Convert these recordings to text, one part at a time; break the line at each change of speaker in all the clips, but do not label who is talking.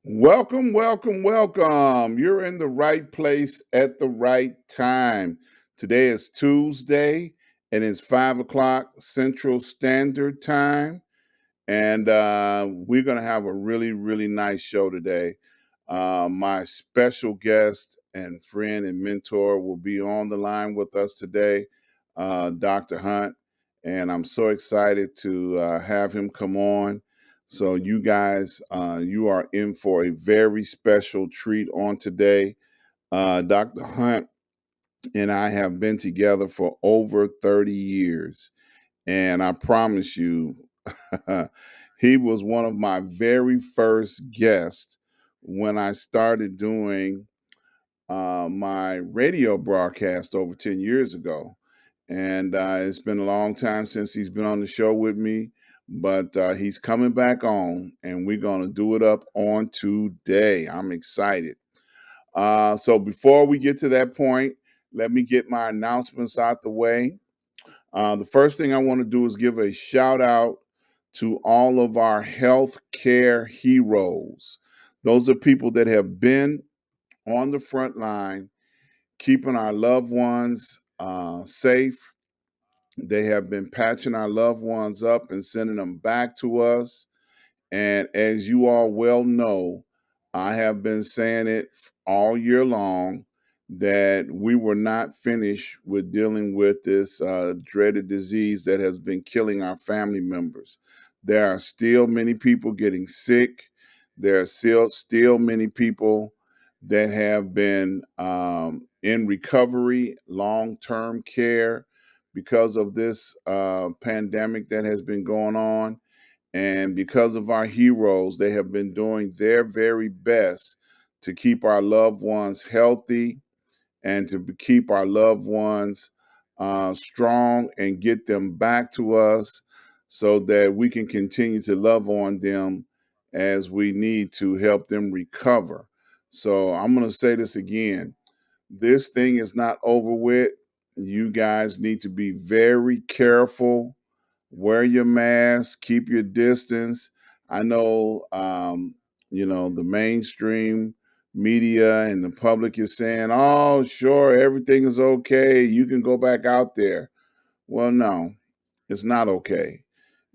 Welcome, welcome, welcome. You're in the right place at the right time. Today is Tuesday and it's 5 o'clock Central Standard Time. And we're going to have a really, really nice show today. My special guest and friend and mentor will be on the line with us today, Dr. Hunt. And I'm so excited to have him come on. So, you guys, you are in for a very special treat on today. Dr. Hunt and I have been together for over 30 years. And I promise you, he was one of my very first guests when I started doing my radio broadcast over 10 years ago. And it's been a long time since he's been on the show with me, but he's coming back on, and we're going to do it up on today. I'm excited. So before we get to that point, let me get my announcements out the way. The first thing I want to do is give a shout out to all of our healthcare heroes. Those are people that have been on the front line, keeping our loved ones safe. They have been patching our loved ones up and sending them back to us. And as you all well know, I have been saying it all year long that we were not finished with dealing with this dreaded disease that has been killing our family members. There are still many people getting sick. There are still many people that have been in recovery, long term care because of this pandemic that has been going on. And because of our heroes, they have been doing their very best to keep our loved ones healthy and to keep our loved ones strong and get them back to us so that we can continue to love on them as we need to help them recover. So I'm going to say this again. This thing is not over with. You guys need to be very careful. Wear your mask, keep your distance. I know, the mainstream media and the public is saying, oh, sure, everything is okay. You can go back out there. Well, no, it's not okay.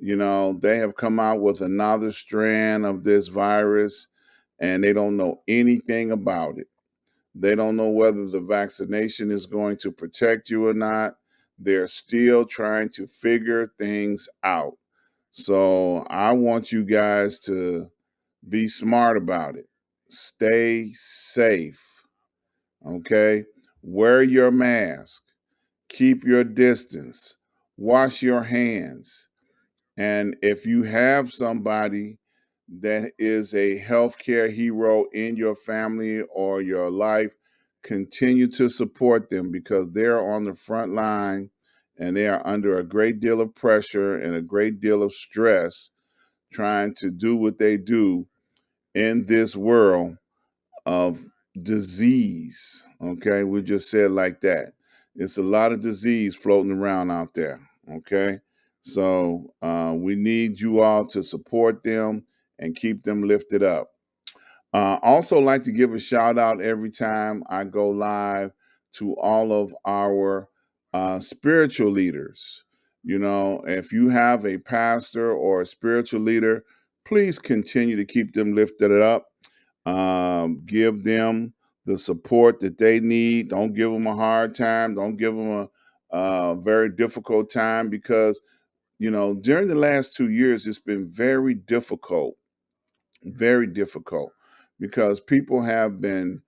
They have come out with another strand of this virus and they don't know anything about it. They don't know whether the vaccination is going to protect you or not. They're still trying to figure things out. So I want you guys to be smart about it. Stay safe. Okay? Wear your mask. Keep your distance. Wash your hands. And if you have somebody that is a healthcare hero in your family or your life, continue to support them because they're on the front line and they are under a great deal of pressure and a great deal of stress trying to do what they do in this world of disease. Okay, we just said like that. It's a lot of disease floating around out there. Okay, so we need you all to support them and keep them lifted up. Also, like to give a shout out every time I go live to all of our spiritual leaders. If you have a pastor or a spiritual leader, please continue to keep them lifted up. Give them the support that they need. Don't give them a hard time. Don't give them a very difficult time because, during the last 2 years, it's been very difficult because people have been,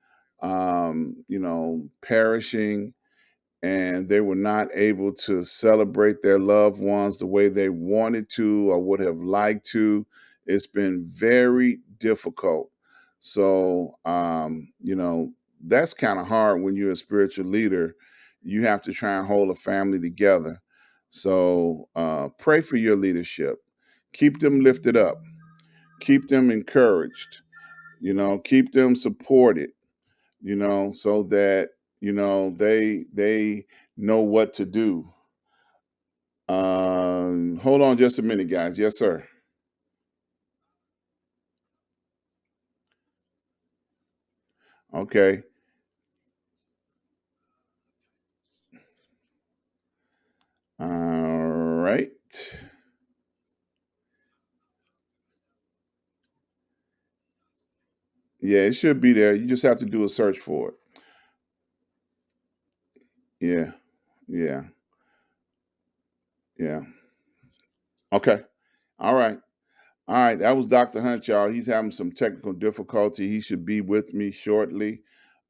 perishing and they were not able to celebrate their loved ones the way they wanted to or would have liked to. It's been very difficult. So, that's kind of hard when you're a spiritual leader. You have to try and hold a family together. So, pray for your leadership. Keep them lifted up. Keep them encouraged. Keep them supported. So that they know what to do. Hold on just a minute, guys. Yes, sir. Okay. All right. Yeah, it should be there. You just have to do a search for it. Yeah. Yeah. Yeah. Okay. All right. All right. That was Dr. Hunt, y'all. He's having some technical difficulty. He should be with me shortly.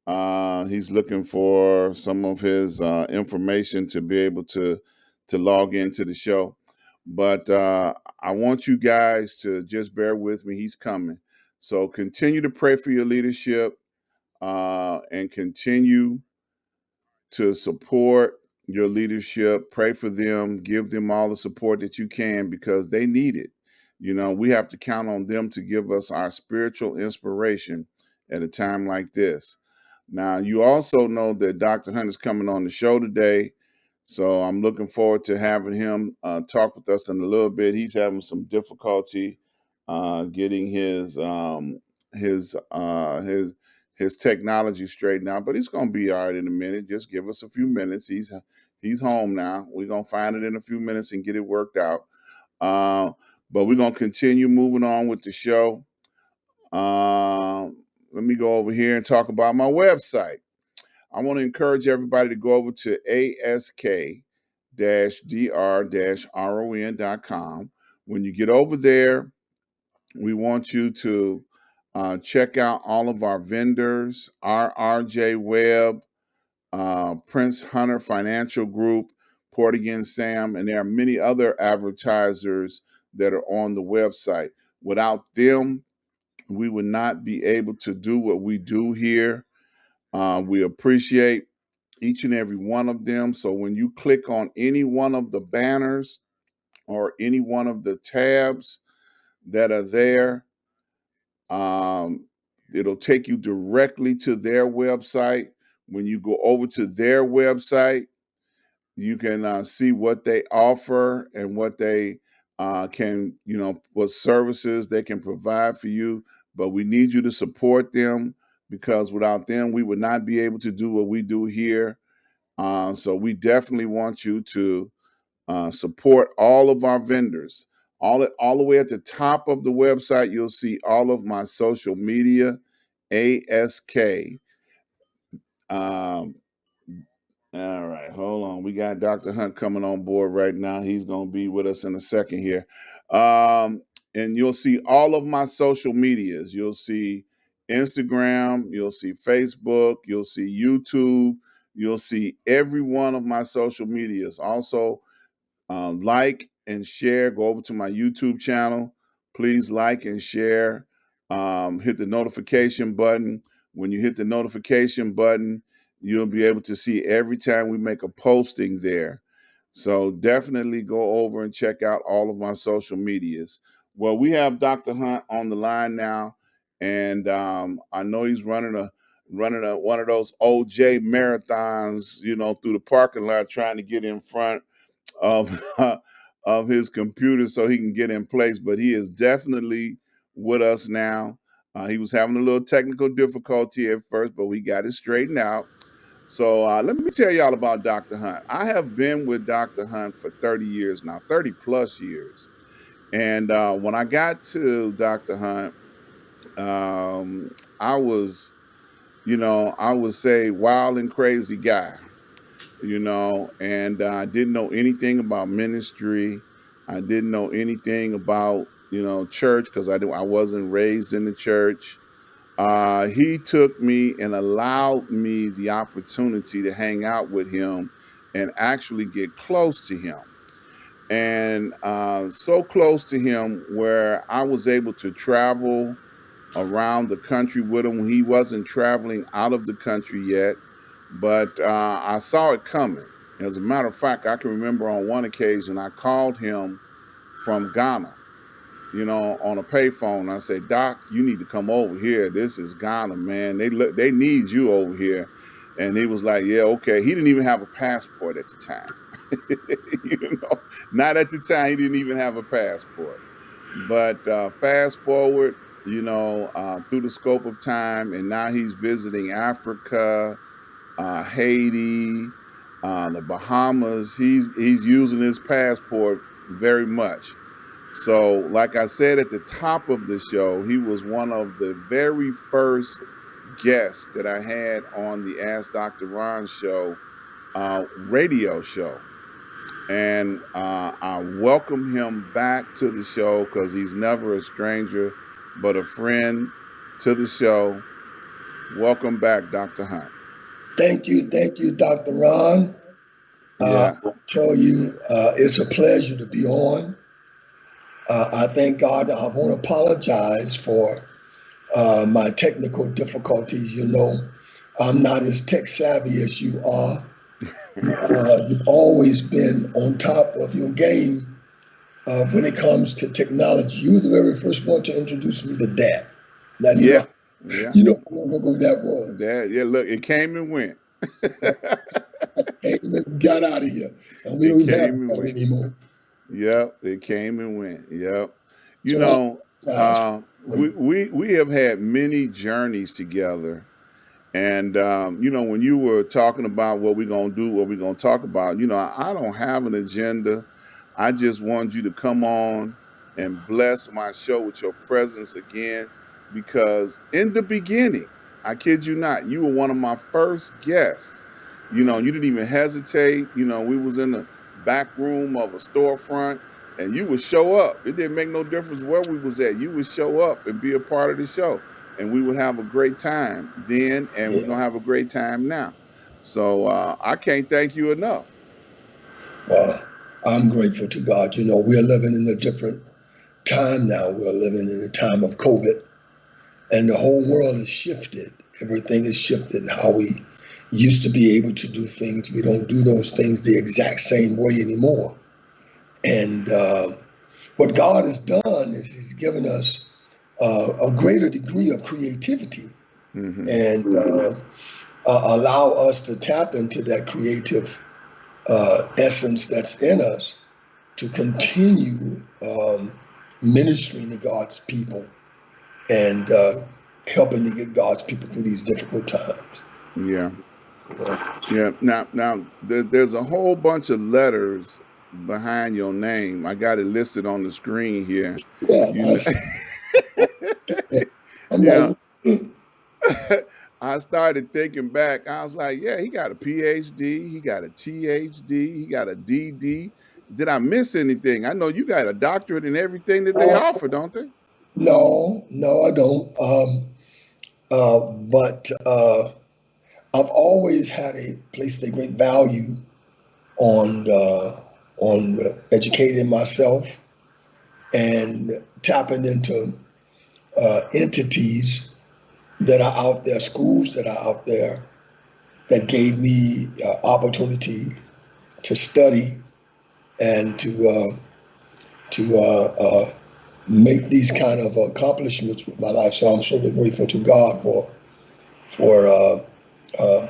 He's looking for some of his information to be able to log into the show. But I want you guys to just bear with me. He's coming. So continue to pray for your leadership and continue to support your leadership. Pray for them. Give them all the support that you can because they need it. You know, we have to count on them to give us our spiritual inspiration at a time like this. Now, you also know that Dr. Hunt is coming on the show today. So I'm looking forward to having him talk with us in a little bit. He's having some difficulty getting his technology straightened out, but he's going to be all right in a minute. Just give us a few minutes. He's home now. We're going to find it in a few minutes and get it worked out. Uh, but we're going to continue moving on with the show. Let me go over here and talk about my website. I want to encourage everybody to go over to ask-dr-ron.com. When you get over there, we want you to check out all of our vendors, RJ Webb, Prince Hunter Financial Group, Port Again Sam, and there are many other advertisers that are on the website. Without them, we would not be able to do what we do here. We appreciate each and every one of them. So when you click on any one of the banners or any one of the tabs that are there, um, it'll take you directly to their website. When you go over to their website, you can see what they offer and what they can, what services they can provide for you. But we need you to support them because without them, we would not be able to do what we do here. So we definitely want you to support all of our vendors. All the way at the top of the website, you'll see all of my social media, ASK. Um, all right, hold on. We got Dr. Hunt coming on board right now. He's going to be with us in a second here. And you'll see all of my social medias. You'll see Instagram, you'll see Facebook, you'll see YouTube, you'll see every one of my social medias. Also, like and share. Go over to my YouTube channel. Please like and share. Hit the notification button. When you hit the notification button, you'll be able to see every time we make a posting there. So definitely go over and check out all of my social medias. Well, we have Dr. Hunt on the line now, and I know he's running one of those OJ marathons, through the parking lot, trying to get in front of of his computer so he can get in place. But he is definitely with us now. He was having a little technical difficulty at first, but we got it straightened out. So let me tell y'all about Dr. Hunt. I have been with Dr. Hunt for 30 years now, 30 plus years. And when I got to Dr. Hunt, I was, I would say wild and crazy guy, and I didn't know anything about ministry. I didn't know anything about, church because I wasn't raised in the church. He took me and allowed me the opportunity to hang out with him and actually get close to him. And so close to him where I was able to travel around the country with him. He wasn't traveling out of the country yet, but I saw it coming. As a matter of fact, I can remember on one occasion I called him from Ghana, on a payphone. I said, "Doc, you need to come over here. This is Ghana, man. They need you over here." And he was like, "Yeah, okay." He didn't even have a passport at the time. Not at the time. He didn't even have a passport. But fast forward, through the scope of time, and now he's visiting Africa, Haiti, the Bahamas. He's using his passport very much. So, like I said at the top of the show, he was one of the very first guests that I had on the Ask Dr. Ron show, radio show. And I welcome him back to the show because he's never a stranger, but a friend to the show. Welcome back, Dr. Hunt.
Thank you, Dr. Ron.
Yeah.
I tell you, it's a pleasure to be on. I thank God. I want to apologize for my technical difficulties. I'm not as tech savvy as you are. You've always been on top of your game when it comes to technology. You were the very first one to introduce me to that. Now
Yeah. Yeah.
you know how long ago that was.
Yeah, look, it came and went.
Hey, man, got out of here, and we
It
don't even have
came and
that
went.
anymore.
Yep, it came and went. Yep. You
So I
know,
apologize.
we have had many journeys together. And when you were talking about what we're gonna do, what we're gonna talk about, I don't have an agenda. I just want you to come on and bless my show with your presence again, because in the beginning, I kid you not, you were one of my first guests. You didn't even hesitate. We was in the back room of a storefront, and you would show up. It didn't make no difference where we was at. You would show up and be a part of the show, and we would have a great time then, and we're
Yeah.
gonna have a great time now. So I can't thank you enough.
Well, I'm grateful to God. We're living in a different time now. We're living in a time of COVID, and the whole world is shifted. Everything is shifted. How we used to be able to do things, we don't do those things the exact same way anymore. And what God has done is He's given us a greater degree of creativity
Hmm.
and allow us to tap into that creative essence that's in us to continue ministering to God's people and helping to get God's people through these difficult times.
Yeah,
You know?
yeah. Now, there's a whole bunch of letters behind your name. I got it listed on the screen here.
Yeah,
You know,
I'm
yeah.
like, "Hmm,
I started thinking back. I was like, yeah, he got a PhD, he got a THD, he got a DD. Did I miss anything? I know you got a doctorate in everything that they
uh,
offer, don't they?
no, I don't. But I've always had a placed a great value on educating myself and tapping into entities that are out there, schools that are out there that gave me opportunity to study and to make these kind of accomplishments with my life. So I'm certainly grateful to God for uh,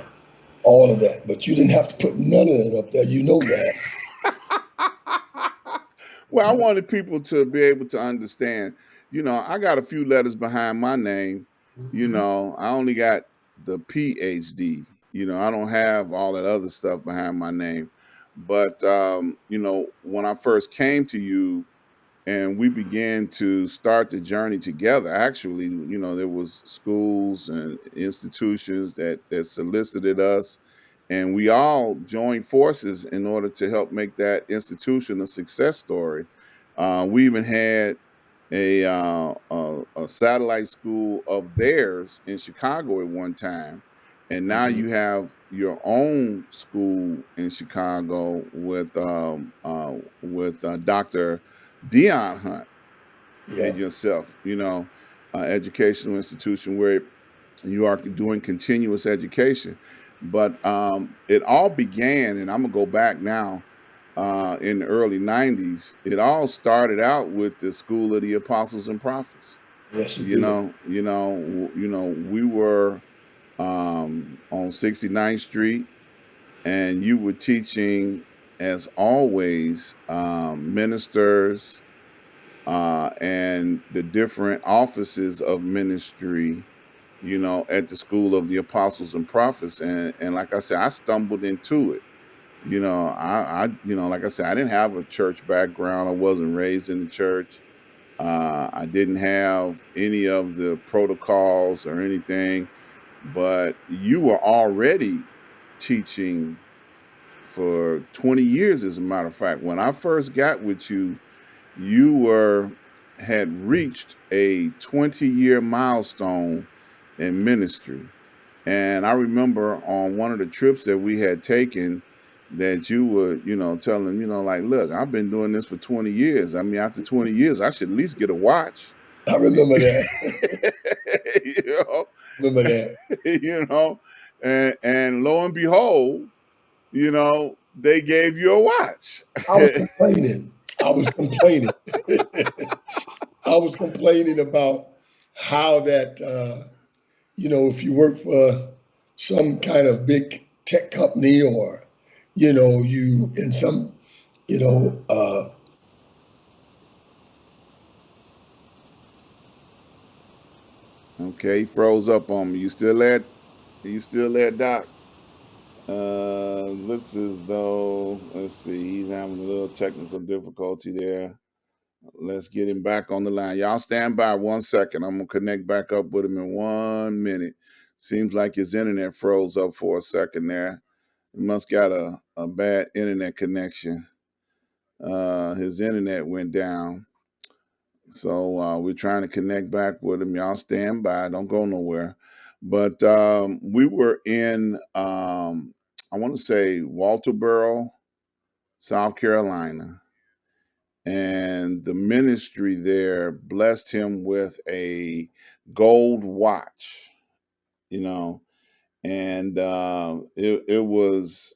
all of that. But you didn't have to put none of that up there. You know that.
Well, I wanted people to be able to understand. I got a few letters behind my name.
Mhm.
I only got the PhD. I don't have all that other stuff behind my name. But when I first came to you, and we began to start the journey together. Actually, there was schools and institutions that solicited us, and we all joined forces in order to help make that institution a success story. We even had a satellite school of theirs in Chicago at one time, and now
Mhm.
you have your own school in Chicago with Dr. Dion Hunt
Yeah.
and yourself, educational institution where you are doing continuous education. But it all began, and I'm gonna go back now in the early '90s. It all started out with the School of the Apostles and Prophets.
Yes, it did.
We were on 69th Street, and you were teaching, as always, ministers, and the different offices of ministry, at the School of the Apostles and Prophets. And like I said, I stumbled into it. Like I said, I didn't have a church background. I wasn't raised in the church. I didn't have any of the protocols or anything, but you were already teaching for 20 years, as a matter of fact. When I first got with you, you had reached a 20-year milestone in ministry. And I remember on one of the trips that we had taken that you were, telling them, like, look, I've been doing this for 20 years. I mean, after 20 years, I should at least get a watch.
I remember that.
you know,
Remember that.
you know, and lo and behold, they gave you a watch.
I was complaining. I was complaining. I was complaining about how that, if you work for some kind of big tech company, or, you in some,
Okay, he froze up on me. You still there? You still there, Doc? Looks as though, let's see, he's having a little technical difficulty there. Let's get him back on the line. Y'all stand by 1 second. I'm gonna connect back up with him in 1 minute. Seems like his internet froze up for a second there. He must got a bad internet connection. His internet went down. So we're trying to connect back with him. Y'all stand by. Don't go nowhere. But we were in, I want to say, Walterboro, South Carolina. And the ministry there blessed him with a gold watch, and it was,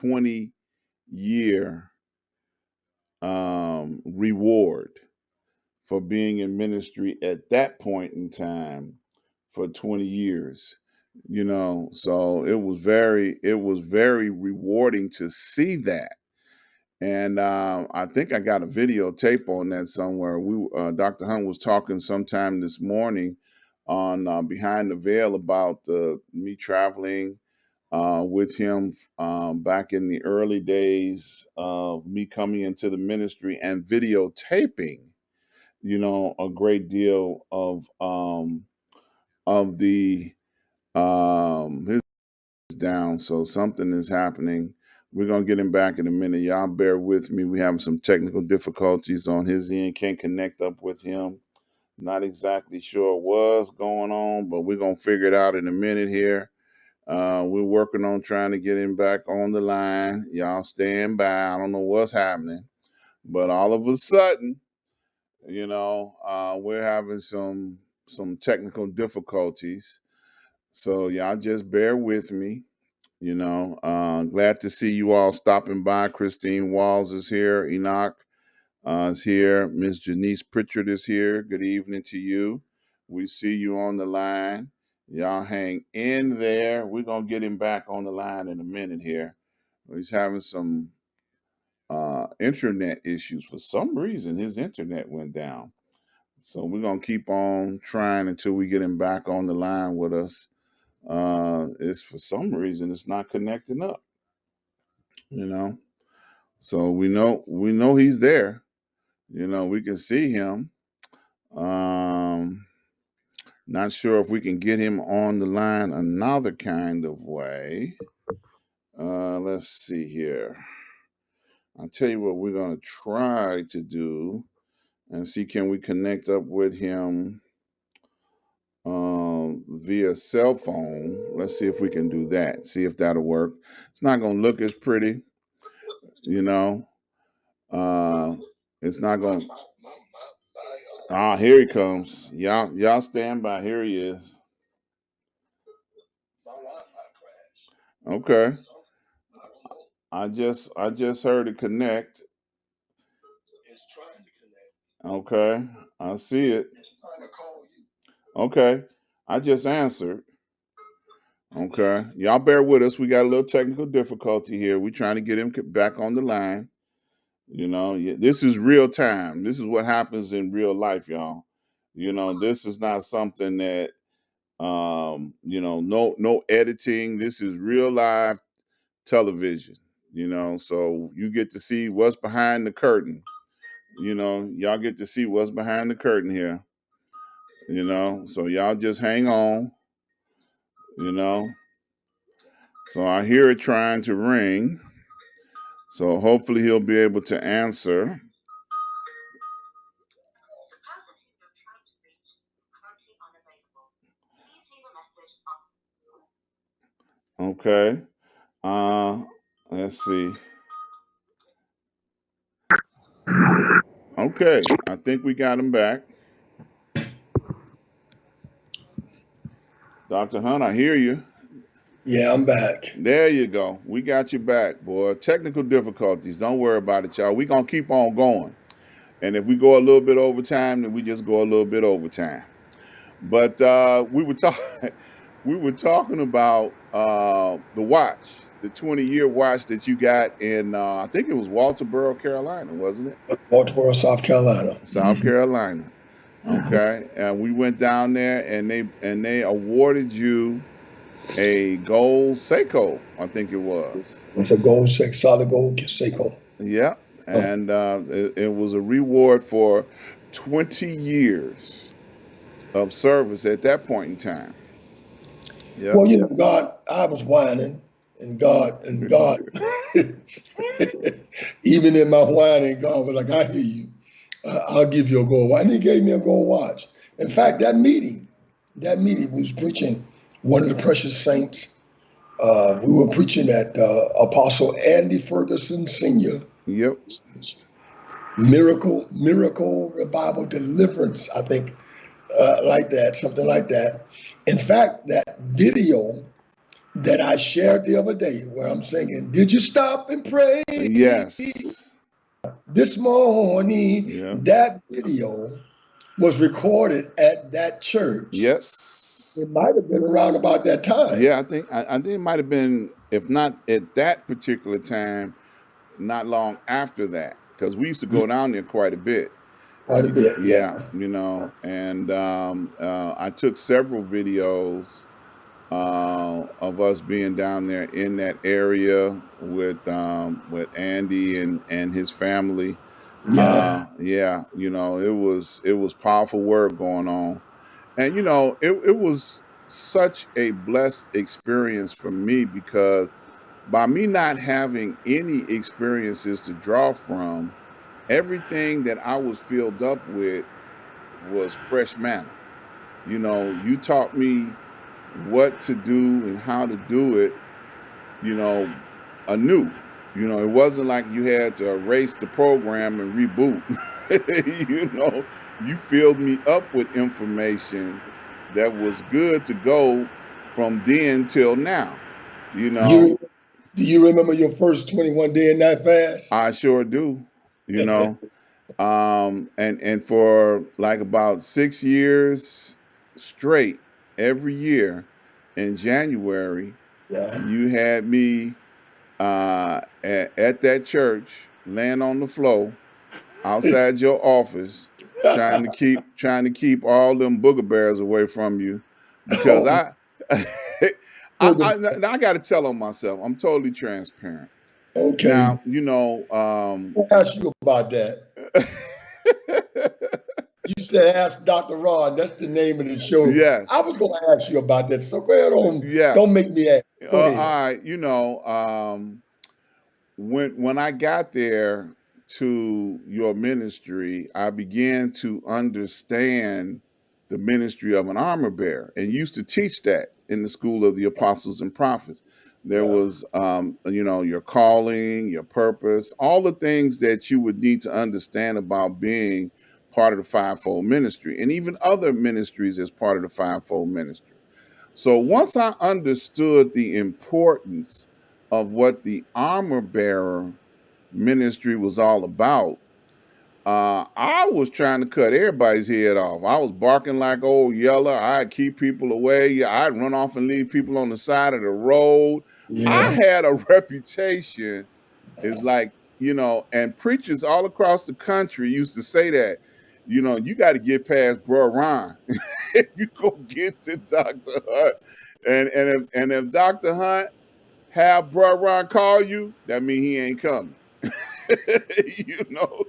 20-year reward for being in ministry at that point in time for 20 years. So it was very rewarding to see that. And I think I got a videotape on that somewhere. Dr. Hunt was talking sometime this morning on Behind the Veil about me traveling with him back in the early days of me coming into the ministry and videotaping, a great deal of the his down. So something is happening. We're gonna get him back in a minute. Y'all bear with me. We have some technical difficulties on his end. Can't connect up with him. Not exactly sure what's going on, but we're gonna figure it out in a minute here. We're working on trying to get him back on the line. Y'all stand by. I don't know what's happening, but all of a sudden, we're having some technical difficulties. So y'all just bear with me. Glad to see you all stopping by. Christine Walls is here. Enoch is here. Miss Janice Pritchard is here. Good evening to you. We see you on the line. Y'all hang in there. We're going to get him back on the line in a minute here. He's having some internet issues. For some reason, his internet went down. So we're going to keep on trying until we get him back on the line with us. It's for some reason it's not connecting up. So we know he's there. We can see him. Not sure if we can get him on the line another kind of way. Let's see here. I'll tell you what we're gonna try to do and see, can we connect up with him via cell phone. Let's see if we can do that. See if that'll work. It's not gonna look as pretty, you know. It's not gonna. Ah, here he comes. Y'all stand by. Here he is. Okay. I just heard it connect. Okay. I see it. Okay. I just answered. Okay. Y'all bear with us. We got a little technical difficulty here. We're trying to get him back on the line. This is real time. This is what happens in real life, y'all. This is not something that no editing. This is real live television. So you get to see what's behind the curtain. Y'all get to see what's behind the curtain here. So y'all just hang on. you know so I hear it trying to ring, so hopefully he'll be able to answer. Okay. uh let's see. Okay, I think we got him back. Dr. Hunt, I hear you.
Yeah, I'm back.
There you go. We got you back, boy. Technical difficulties. Don't worry about it, y'all. We gonna keep on going. And if we go a little bit over time, then we just go a little bit over time. But we were talking we were talking about the watch, the 20-year watch that you got in I think it was Walterboro, Carolina, wasn't it?
Baltimore, South Carolina.
South Carolina. Okay. And we went down there and they awarded you a gold Seiko, I think it was.
It's a gold, solid gold Seiko.
Yeah. And it was a reward for 20 years of service at that point in time. Yeah.
Well, God, I was whining, and God, even in my whining, God was like, I hear you. I'll give you a gold watch. And he gave me a gold watch. In fact, that meeting, we was preaching one of the precious saints. We were preaching at Apostle Andy Ferguson Sr.
Yep.
Miracle, revival, deliverance, I think, like that, something like that. In fact, that video that I shared the other day where I'm singing, did you stop and pray
Yes.
this morning?
Yeah.
That video was recorded at that church.
Yes.
It might have been around about that time.
Yeah, I think it might have been, if not at that particular time, not long after that, because we used to go down there quite a bit.
Quite a bit,
Yeah, and I took several videos of us being down there in that area with Andy and his family.
Yeah.
It was powerful work going on, and it was such a blessed experience for me, because by me not having any experiences to draw from, everything that I was filled up with was fresh manna. You taught me what to do and how to do it, anew. It wasn't like you had to erase the program and reboot. You filled me up with information that was good to go from then till now.
Do you remember your first 21 day and night fast?
I sure do. And for like about 6 years straight, every year in January,
Yeah.
you had me at that church, laying on the floor outside your office, trying to keep all them booger bears away from you, because
Oh,
I got to tell on myself. I'm totally transparent.
okay.
Now,
I'll ask you about that. You said ask Dr. Ron. That's the name of the show.
Yes.
I was going to ask you about that. So go ahead on.
Yeah.
Don't make me ask. Go
All
ahead.
right. When I got there to your ministry, I began to understand the ministry of an armor bearer, and used to teach that in the school of the apostles and prophets. There
Yeah.
was, your calling, your purpose, all the things that you would need to understand about being part of the fivefold ministry, and even other ministries as part of the fivefold ministry. So once I understood the importance of what the armor bearer ministry was all about, I was trying to cut everybody's head off. I was barking like old Yeller. I'd keep people away. I'd run off and leave people on the side of the road. I
Yeah.
had a reputation. It's like, and preachers all across the country used to say that, you got to get past Bro Ron. If you go get to Dr. Hunt, and if Dr. Hunt have Bro Ron call you, that mean he ain't coming. you know.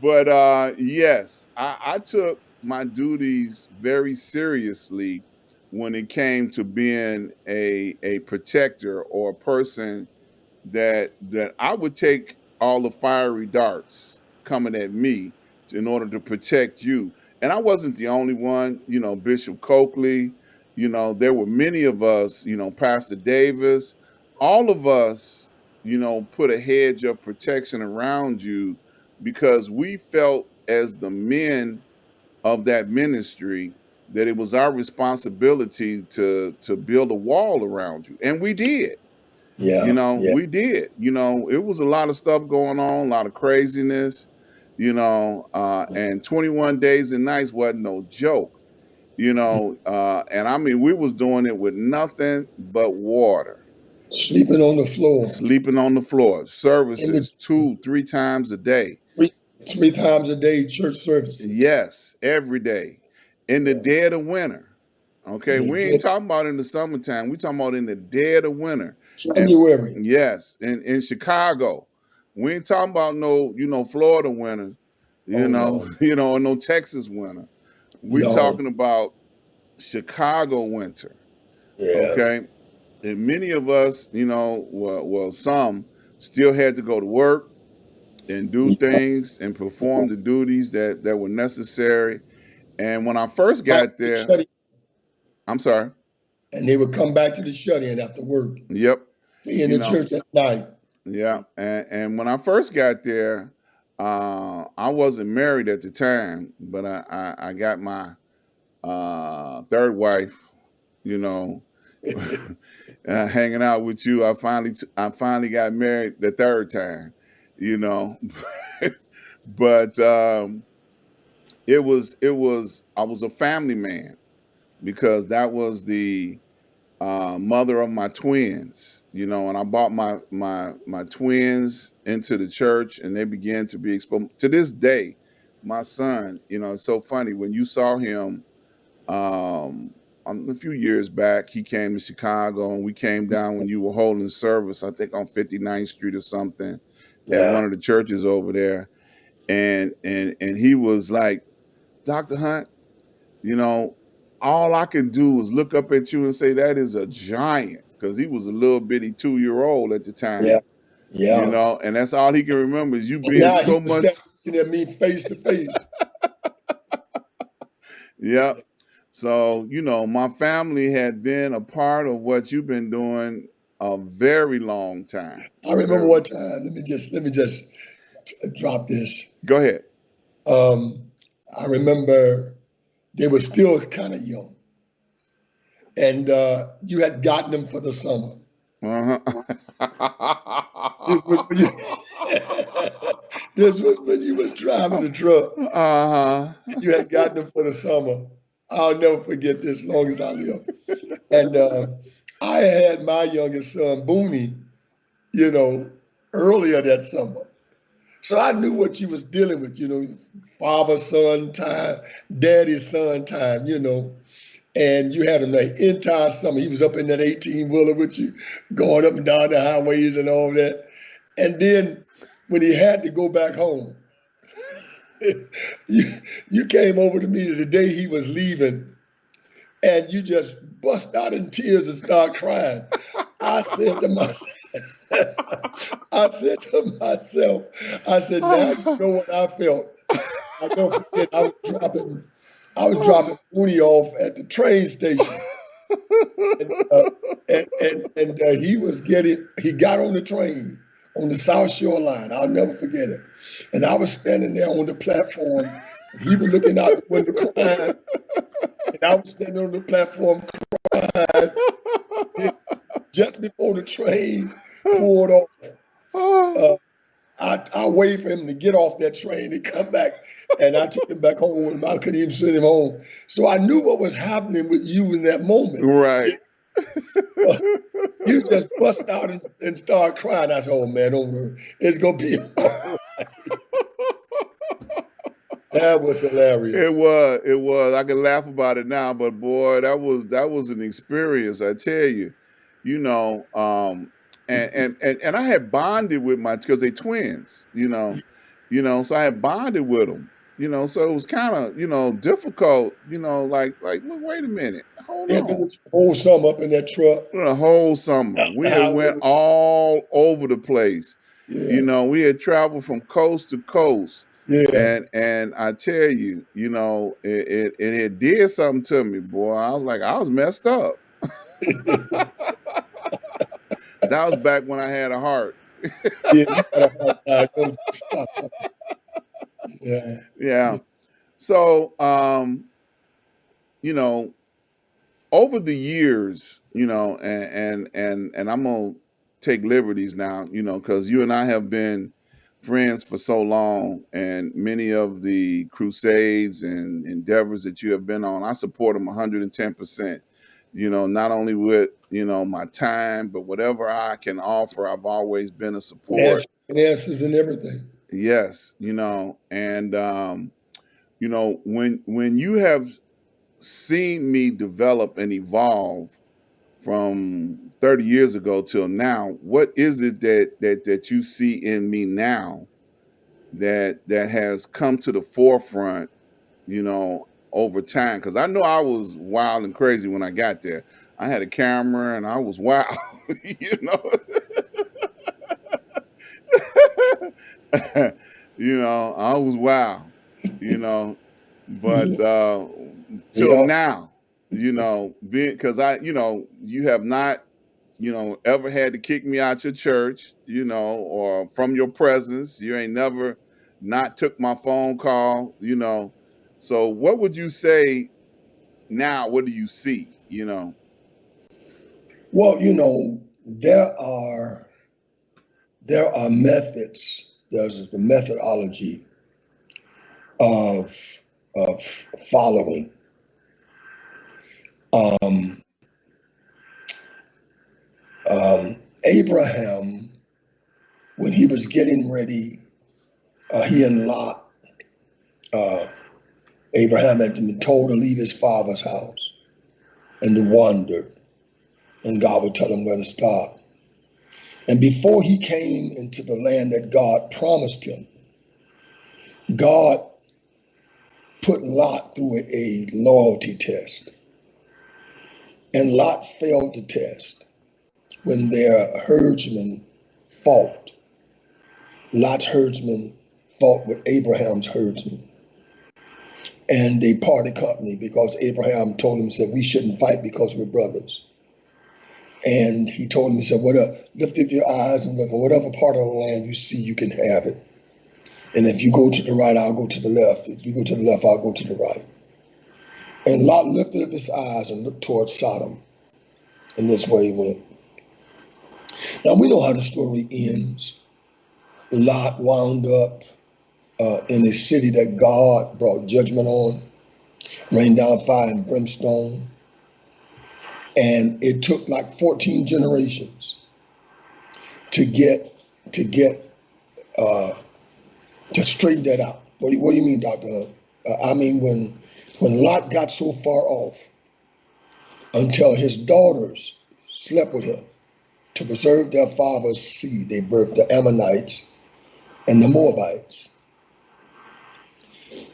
But yes, I took my duties very seriously when it came to being a protector or a person that I would take all the fiery darts coming at me in order to protect you. And I wasn't the only one, Bishop Coakley, there were many of us, Pastor Davis, all of us, put a hedge of protection around you because we felt as the men of that ministry that it was our responsibility to build a wall around you. And we did.
Yeah, yeah.
We did. It was a lot of stuff going on, a lot of craziness, and 21 days and nights wasn't no joke, and I mean, we was doing it with nothing but water,
Sleeping on the floor
sleeping on the floor,
in the
services 2-3 times a day.
three, 3 times a day church services.
Yes, every day. In the
Yeah.
dead of winter.
And
Okay,
they
we ain't
did
talking about in the summertime. We talking about in the dead of winter. And
January.
yes, in Chicago. We ain't talking about no, Florida winter,
Oh no,
or no Texas winter. We
no.
talking about Chicago winter.
Yeah,
Okay. And many of us, well, some still had to go to work and do
yeah.
things and perform the duties that were necessary. And when I first
Back
got
to the
there,
shut-in,
I'm sorry.
and they would come back to the shut-in after work.
Yep.
Stay in
You
the
know,
church at night.
yeah. And when I first got there, I wasn't married at the time, but I got my third wife, you know, hanging out with you. I finally got married the third time, you know. But I was a family man because that was the mother of my twins, and I brought my twins into the church, and they began to be exposed. To this day, my son, it's so funny when you saw him um, a few years back. He came to Chicago, and we came down when you were holding service, I think on 59th Street or something, at
Yeah.
one of the churches over there, and he was like, Dr. Hunt, you know, all I can do is look up at you and say that is a giant because he was a little bitty 2-year-old at the
Yeah.
time,
Yeah.
and that's all he can remember is you
And
being
now he
so
was
much.
standing looking at me face to face.
Yeah. So, my family had been a part of what you've been doing a very long time.
I remember
Very.
one time. Let me just drop this.
Go ahead.
I remember they were still kind of young, and you had gotten them for the summer. This was when you, this was when you was driving the truck.
Uh-huh.
You had gotten them for the summer. I'll never forget this long as I live. And I had my youngest son, Booney, you know, earlier that summer. So I knew what you was dealing with, father son time, daddy son time, and you had him the entire summer. He was up in that 18-wheeler with you, going up and down the highways and all that. And then when he had to go back home, you, you came over to me the day he was leaving, and you just bust out in tears and start crying. I said to myself, I said, now you know what I felt. I don't forget, I was dropping Mooney off at the train station, and he got on the train on the South Shore line. I'll never forget it. And I was standing there on the platform, and he was looking out the window crying, and I was standing on the platform crying. Then just before the train pulled off, uh, I waited for him to get off that train and come back, and I took him back home, and I couldn't even send him home. So I knew what was happening with you in that moment.
Right.
You just bust out and start crying. I said, "Oh man, don't worry, it's gonna be all right." That was
It
hilarious.
was, it was. I can laugh about it now, but boy, that was an experience. I tell you, you know. And I had bonded with my because they twins, so I had bonded with them, so it was kind of difficult, like wait a minute, hold
Had been
on.
this whole summer up in that truck.
The whole summer we had went
Highway.
all over the place.
Yeah,
We had traveled from coast to coast,
yeah.
and I tell you, it did something to me, boy. I was messed up. That was back when I had a heart.
Yeah, you got a hard time. Don't stop talking. Yeah,
Yeah. So, you know, over the years, and I'm gonna take liberties now, because you and I have been friends for so long, and many of the crusades and endeavors that you have been on, I support them 110%. Not only with my time, but whatever I can offer, I've always been a support.
finances and everything.
Yes, and when you have seen me develop and evolve from 30 years ago till now, what is it that you see in me now that has come to the forefront, over time? Because I know I was wild and crazy when I got there. I had a camera and I was wild, you know. I was wild, you know, but till
Yeah.
now, because you have not, ever had to kick me out your church, or from your presence. You ain't never not took my phone call. So what would you say now? What do you see?
Well, there are methods. There's the methodology of of following. Um, Abraham, when he was getting ready, he and Lot. Uh, Abraham had been told to leave his father's house and to wander, and God would tell him where to stop. And before he came into the land that God promised him, God put Lot through a loyalty test. And Lot failed the test when their herdsmen fought. Lot's herdsmen fought with Abraham's herdsmen. And they parted company because Abraham told him, said, we shouldn't fight because we're brothers. And he told him, he said, lift up your eyes and look, and whatever part of the land you see, you can have it. And if you go to the right, I'll go to the left. If you go to the left, I'll go to the right. And Lot lifted up his eyes and looked towards Sodom. And that's where he went. Now we know how the story ends. Lot wound up in a city that God brought judgment on, rained down fire and brimstone. And it took like 14 generations to get to get to straighten that out. What do you mean, Dr. Hunt? I mean when Lot got so far off until his daughters slept with him to preserve their father's seed, they birthed the Ammonites and the Moabites.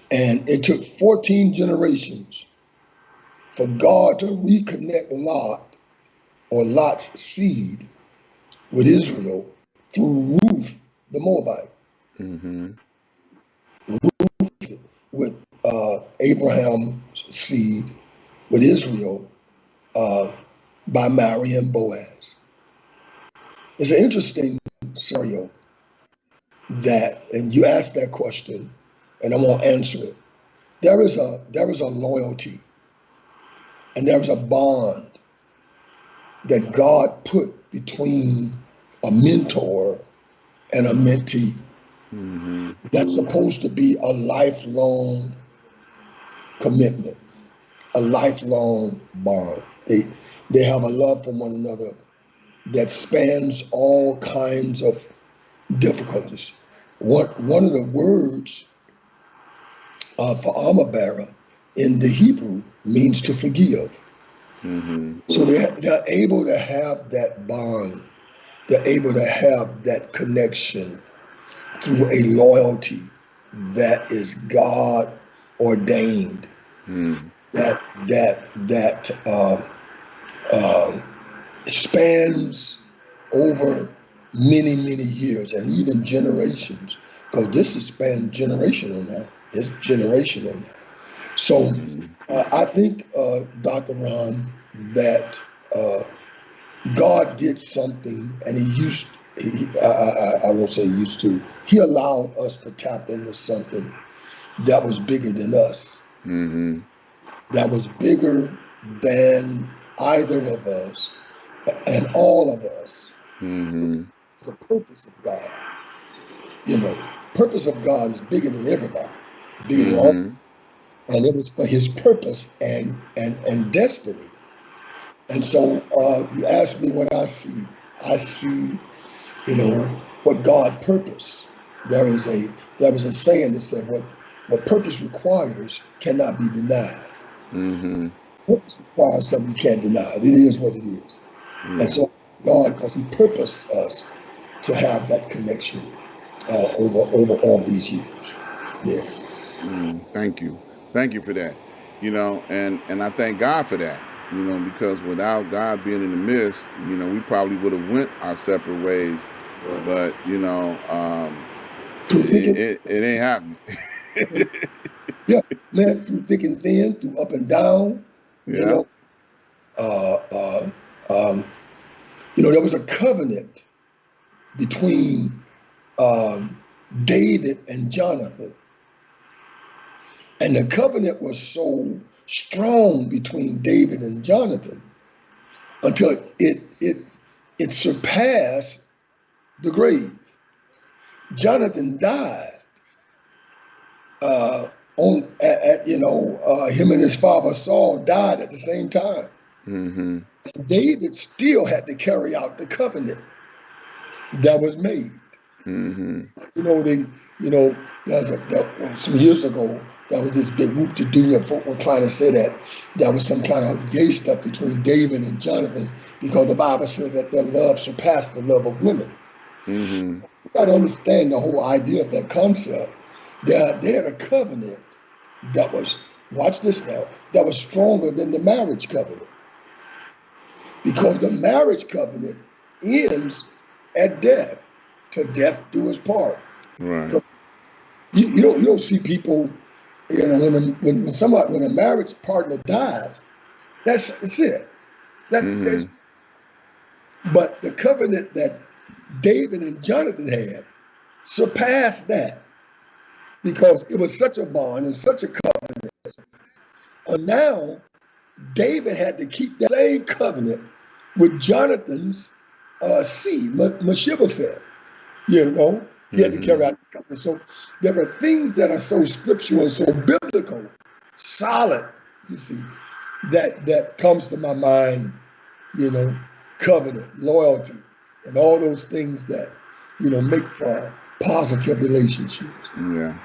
And it took 14 generations for God to reconnect Lot or Lot's seed with Israel through Ruth the Moabite,
Mm-hmm.
with Abraham's seed with Israel uh, by marrying Boaz. It's an interesting scenario that, and you asked that question, and I'm gonna answer it. There is a loyalty and there is a bond that God put between a mentor and a mentee.
Mm-hmm.
That's supposed to be a lifelong commitment, a lifelong bond. They have a love for one another that spans all kinds of difficulties. One of the words for armor bearer in the Hebrew means to forgive.
Mm-hmm.
So they're able to have that bond. They're able to have that connection through a loyalty that is God ordained.
Mm.
That uh, spans over many years and even generations. Because this is spanned generational now. It's generational now. So
Mm-hmm.
I think, Dr. Ron, that uh, God did something, and He used. I won't say used to. He allowed us to tap into something that was bigger than us.
Mm-hmm.
That was bigger than either of us and all of us.
Mm-hmm.
The purpose of God, you know, purpose of God is bigger than everybody, bigger than all,
Mm-hmm.
and it was for His purpose and destiny. And so you ask me what I see. I see, what God purposed. There is a saying that said what purpose requires cannot be denied.
Mm-hmm.
Purpose requires something you can't deny. It is what it is. And
Yeah.
so God, because He purposed us to have that connection over all these years. Yeah.
Thank you. Thank you for that. And I thank God for that. Because without God being in the midst, we probably would have went our separate ways. But
Through thick and
it ain't happening.
yeah, man, through thick and thin, through up and down, you
Yeah.
know, uh, uh, um, there was a covenant between um, David and Jonathan, and the covenant was so strong between David and Jonathan until it surpassed the grave. Jonathan died on him and his father Saul died at the same time.
Mm-hmm.
David still had to carry out the covenant that was made.
Mm-hmm.
They, some years ago, that was this big whoop to do, and folk were trying to say that was some kind of gay stuff between David and Jonathan because the Bible says that their love surpassed the love of women.
Mm-hmm.
You got to understand the whole idea of that concept. They had a covenant that was, watch this now, that was stronger than the marriage covenant. Because the marriage covenant ends at death, to death do us part.
Right.
You don't see people, when a marriage partner dies, that's it.
Mm-hmm.
But the covenant that David and Jonathan had surpassed that because it was such a bond and such a covenant. And now David had to keep that same covenant with Jonathan's seed, Mephibosheth. He had to
Mm-hmm.
carry out the covenant. So there are things that are so scriptural and so biblical, solid, you see, that comes to my mind, you know, covenant, loyalty, and all those things that, make for positive relationships.
Yeah.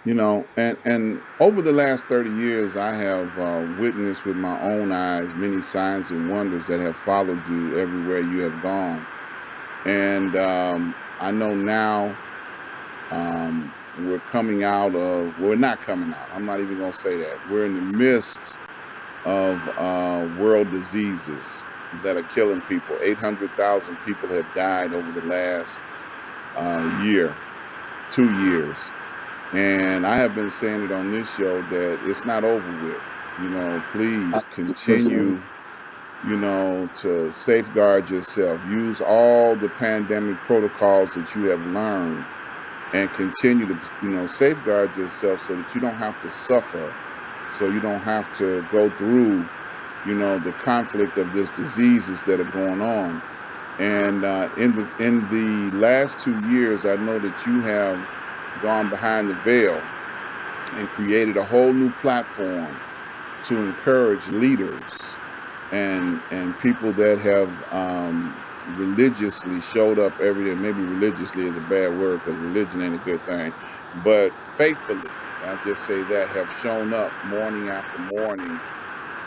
And over the last 30 years, I have witnessed with my own eyes many signs and wonders that have followed you everywhere you have gone. And I know now we're coming out of, well, we're not coming out. I'm not even going to say that. We're in the midst of world diseases that are killing people. 800,000 people have died over the last year, 2 years. And I have been saying it on this show that it's not over with. Please continue, to safeguard yourself. Use all the pandemic protocols that you have learned and continue to, safeguard yourself so that you don't have to suffer, so you don't have to go through, the conflict of these diseases that are going on. And in the last 2 years, I know that you have gone behind the veil and created a whole new platform to encourage leaders and people that have religiously showed up every day. Maybe religiously is a bad word because religion ain't a good thing, but faithfully, I'll just say that, have shown up morning after morning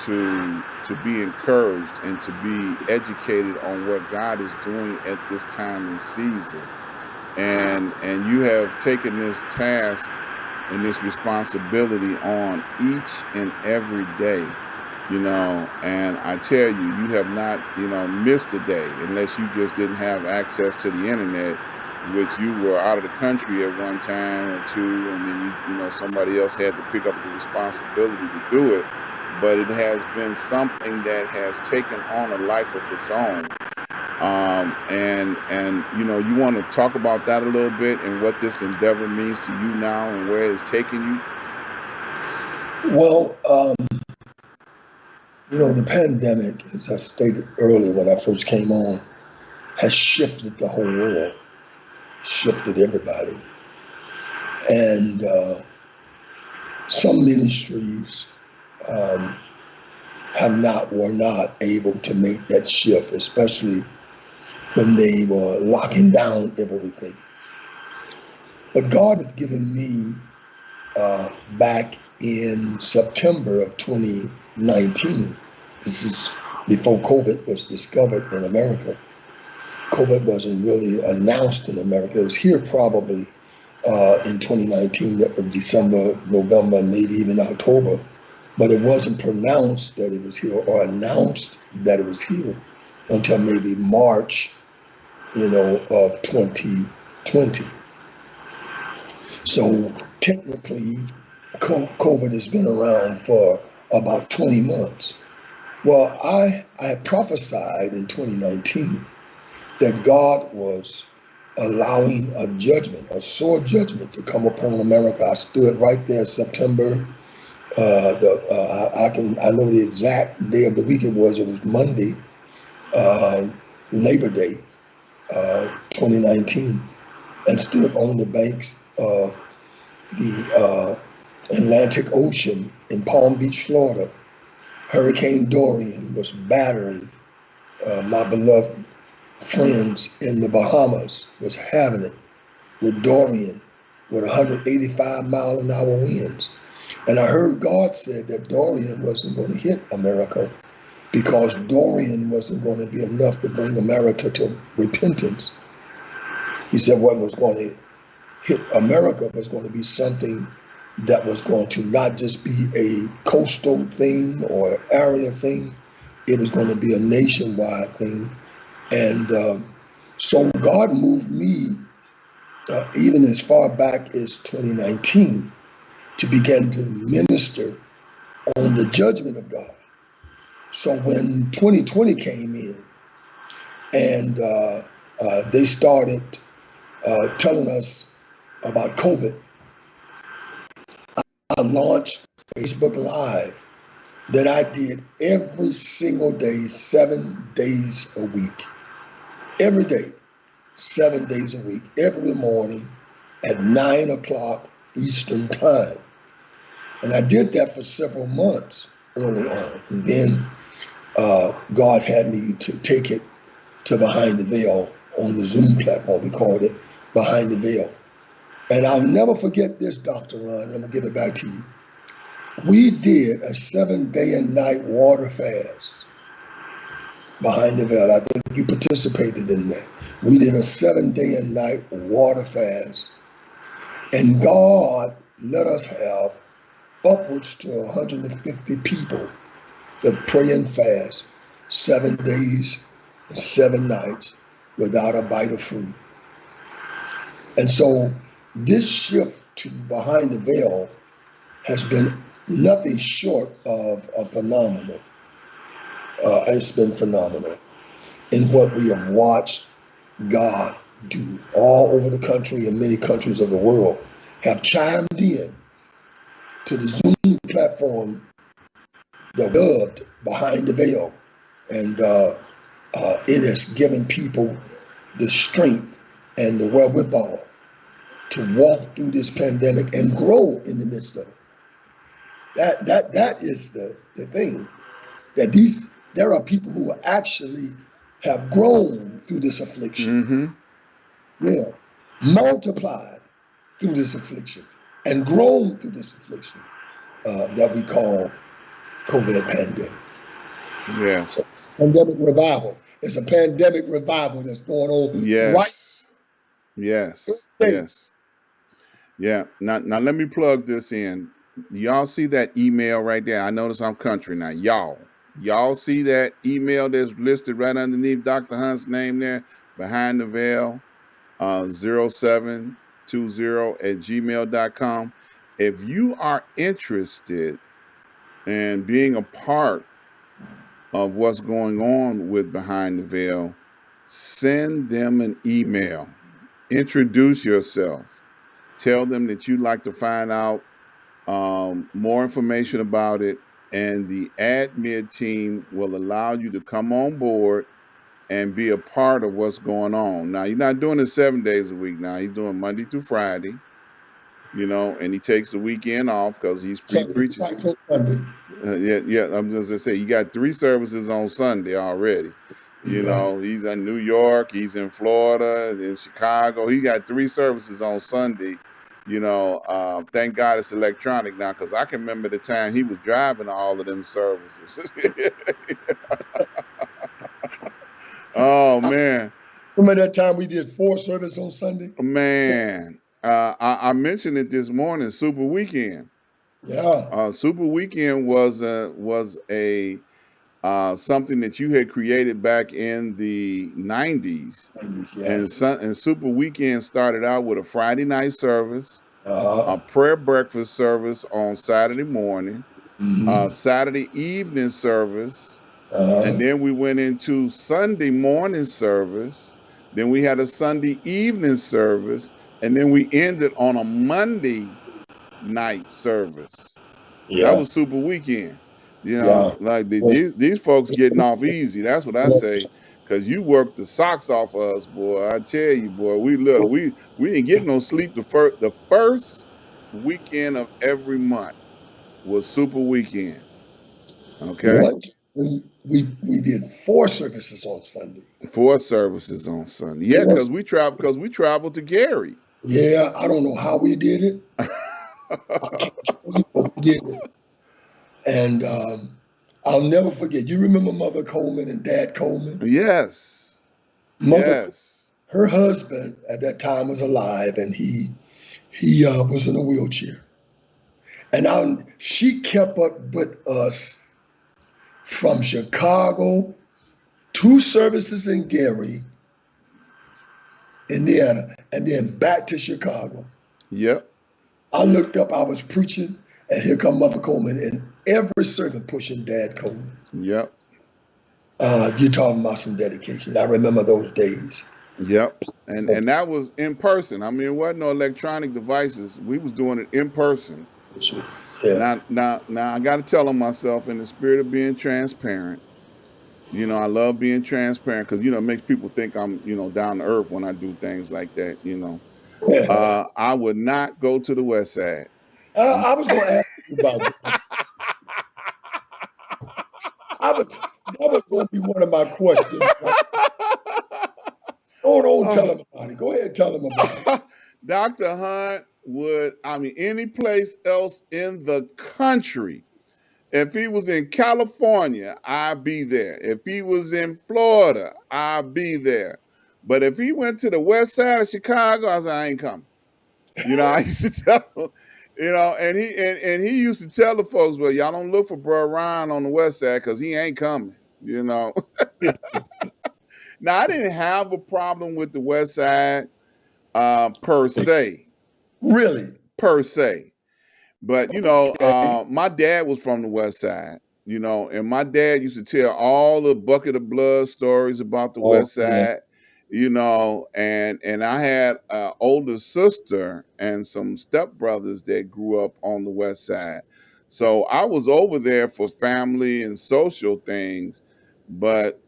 to be encouraged and to be educated on what God is doing at this time and season. And you have taken this task and this responsibility on each and every day, and I tell you, you have not, missed a day unless you just didn't have access to the internet, which you were out of the country at one time or two, and then somebody else had to pick up the responsibility to do it. But it has been something that has taken on a life of its own. And you want to talk about that a little bit and what this endeavor means to you now and where it's taken you.
Well, the pandemic, as I stated earlier when I first came on, has shifted the whole world, shifted everybody. And some ministries were not able to make that shift, especially when they were locking down everything. But God had given me back in September of 2019. This is before COVID was discovered in America. COVID wasn't really announced in America. It was here probably in 2019, December, November, maybe even October. But it wasn't pronounced that it was here or announced that it was here until maybe March, of 2020. So technically, COVID has been around for about 20 months. Well, I prophesied in 2019 that God was allowing a judgment, a sore judgment, to come upon America. I stood right there September. I know the exact day of the week it was. It was Monday, Labor Day, 2019, and stood on the banks of the Atlantic Ocean in Palm Beach, Florida. Hurricane Dorian was battering my beloved friends in the Bahamas, was having it with Dorian with 185-mile-an-hour winds. And I heard God said that Dorian wasn't going to hit America because Dorian wasn't going to be enough to bring America to repentance. He said what was going to hit America was going to be something that was going to not just be a coastal thing or area thing. It was going to be a nationwide thing. And so God moved me even as far back as 2019 to begin to minister on the judgment of God. So when 2020 came in and they started telling us about COVID, I launched Facebook Live that I did every single day, 7 days a week. Every day, 7 days a week, every morning at 9 o'clock Eastern Time. And I did that for several months early on. And then God had me to take it to Behind the Veil on the Zoom platform. We called it Behind the Veil. And I'll never forget this, Dr. Ron. I'm going to give it back to you. We did a 7-day and night water fast behind the veil. I think you participated in that. We did a 7-day and night water fast. And God let us have upwards to 150 people that pray and fast 7 days and 7 nights without a bite of food. And so this shift to Behind the Veil has been nothing short of phenomenal. It's been phenomenal in what we have watched God do all over the country and many countries of the world have chimed in to the Zoom platform that dubbed Behind the Veil. And it has given people the strength and the wherewithal to walk through this pandemic and grow in the midst of it. That is the thing, that these there are people who actually have grown through this affliction.
Mm-hmm.
Yeah, multiplied through this affliction and grown through this affliction that we call COVID pandemic.
Yes.
So, pandemic revival. It's a pandemic revival that's going on right
Yes. Yes.
today.
Yes. Yeah. Now let me plug this in. Y'all see that email right there? I notice I'm country now. Y'all see that email that's listed right underneath Dr. Hunt's name there, behind the veil, 0720 at gmail.com. If you are interested in being a part of what's going on with Behind the Veil, send them an email. Introduce yourself. Tell them that you'd like to find out more information about it, and the admin team will allow you to come on board and be a part of what's going on. Now, you're not doing it 7 days a week now. He's doing Monday through Friday, and he takes the weekend off because he
Sunday,
preaches.
back on Sunday.
Yeah. I'm just gonna say you got 3 services on Sunday already.
Yeah.
He's in New York, he's in Florida, in Chicago. He got 3 services on Sunday. Thank God it's electronic now, because I can remember the time he was driving to all of them services. Oh
I
man,
remember that time we did 4 services on Sunday.
man. I mentioned it this morning. Super Weekend.
Yeah.
Super Weekend was a something that you had created back in the 90s.
Yeah.
And Super Weekend started out with a Friday night service, a
Uh-huh.
prayer breakfast service on Saturday morning, a
Hmm.
Saturday evening service, and
Uh-huh.
then we went into Sunday morning service. Then we had a Sunday evening service, and then we ended on a Monday night service. That
Yeah.
was Super Weekend.
Yeah.
Like
Was
these folks getting off easy. That's what I say. Cause you worked the socks off of us, boy. I tell you, boy. We didn't get no sleep the first weekend of every month was Super Weekend. Okay,
once we did 4 services on Sunday.
4 services on Sunday. Yeah,
Once,
because we traveled to Gary.
yeah, I don't know how we did it. I can't tell you, but we did it. And I'll never forget. You remember Mother Coleman and Dad Coleman?
Yes,
Mother,
yes.
her husband at that time was alive, and he was in a wheelchair. And she kept up with us from Chicago, 2 services in Gary, Indiana, and then back to Chicago.
Yep,
I looked up, I was preaching, and here come Mother Coleman, and every servant pushing Dad Coleman.
yep.
You're talking about some dedication. I remember those days.
Yep. And that was in person. I mean, it wasn't no electronic devices. We was doing it in person.
Yeah.
Now I gotta tell on myself in the spirit of being transparent. I love being transparent because it makes people think I'm, down to earth when I do things like that. I would not go to the West Side.
I was going to ask you about that. That was going to be one of my questions. Right? Don't tell
Uh,
them about it. Go ahead and tell them about it.
Dr. Hunt would, I mean, any place else in the country. If he was in California, I'd be there. If he was in Florida, I'd be there. But if he went to the west side of Chicago, I said, I ain't coming. I used to tell him, and he used to tell the folks, well, y'all don't look for Bro Ron on the west side because he ain't coming. Now I didn't have a problem with the west side per se.
Really?
Per se. But
Okay.
my dad was from the West Side. And my dad used to tell all the bucket of blood stories about the
Oh,
West
yeah.
Side. And I had an older sister and some stepbrothers that grew up on the West Side. So I was over there for family and social things. But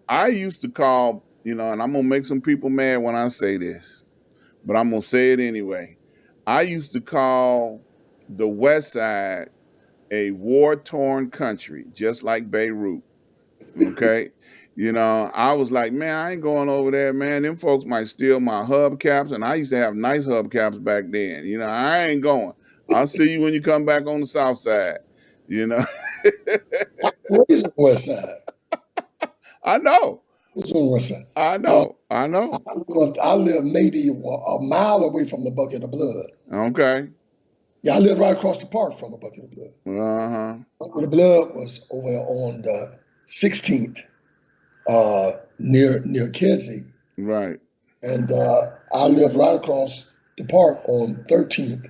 I used to call, and I'm gonna make some people mad when I say this, but I'm gonna say it anyway. I used to call the West Side a war torn country, just like Beirut. Okay. I was like, man, I ain't going over there, man. Them folks might steal my hubcaps. And I used to have nice hubcaps back then. I ain't going. I'll see you when you come back on the south side. You know,
Raised on the West Side.
I know.
Raised on the West Side.
I know. I know.
I lived maybe a mile away from the Bucket of Blood.
Okay.
Yeah, I lived right across the park from the Bucket of Blood.
Uh-huh.
Bucket of Blood was over on the 16th, near Kedzie.
Right.
And I lived right across the park on 13th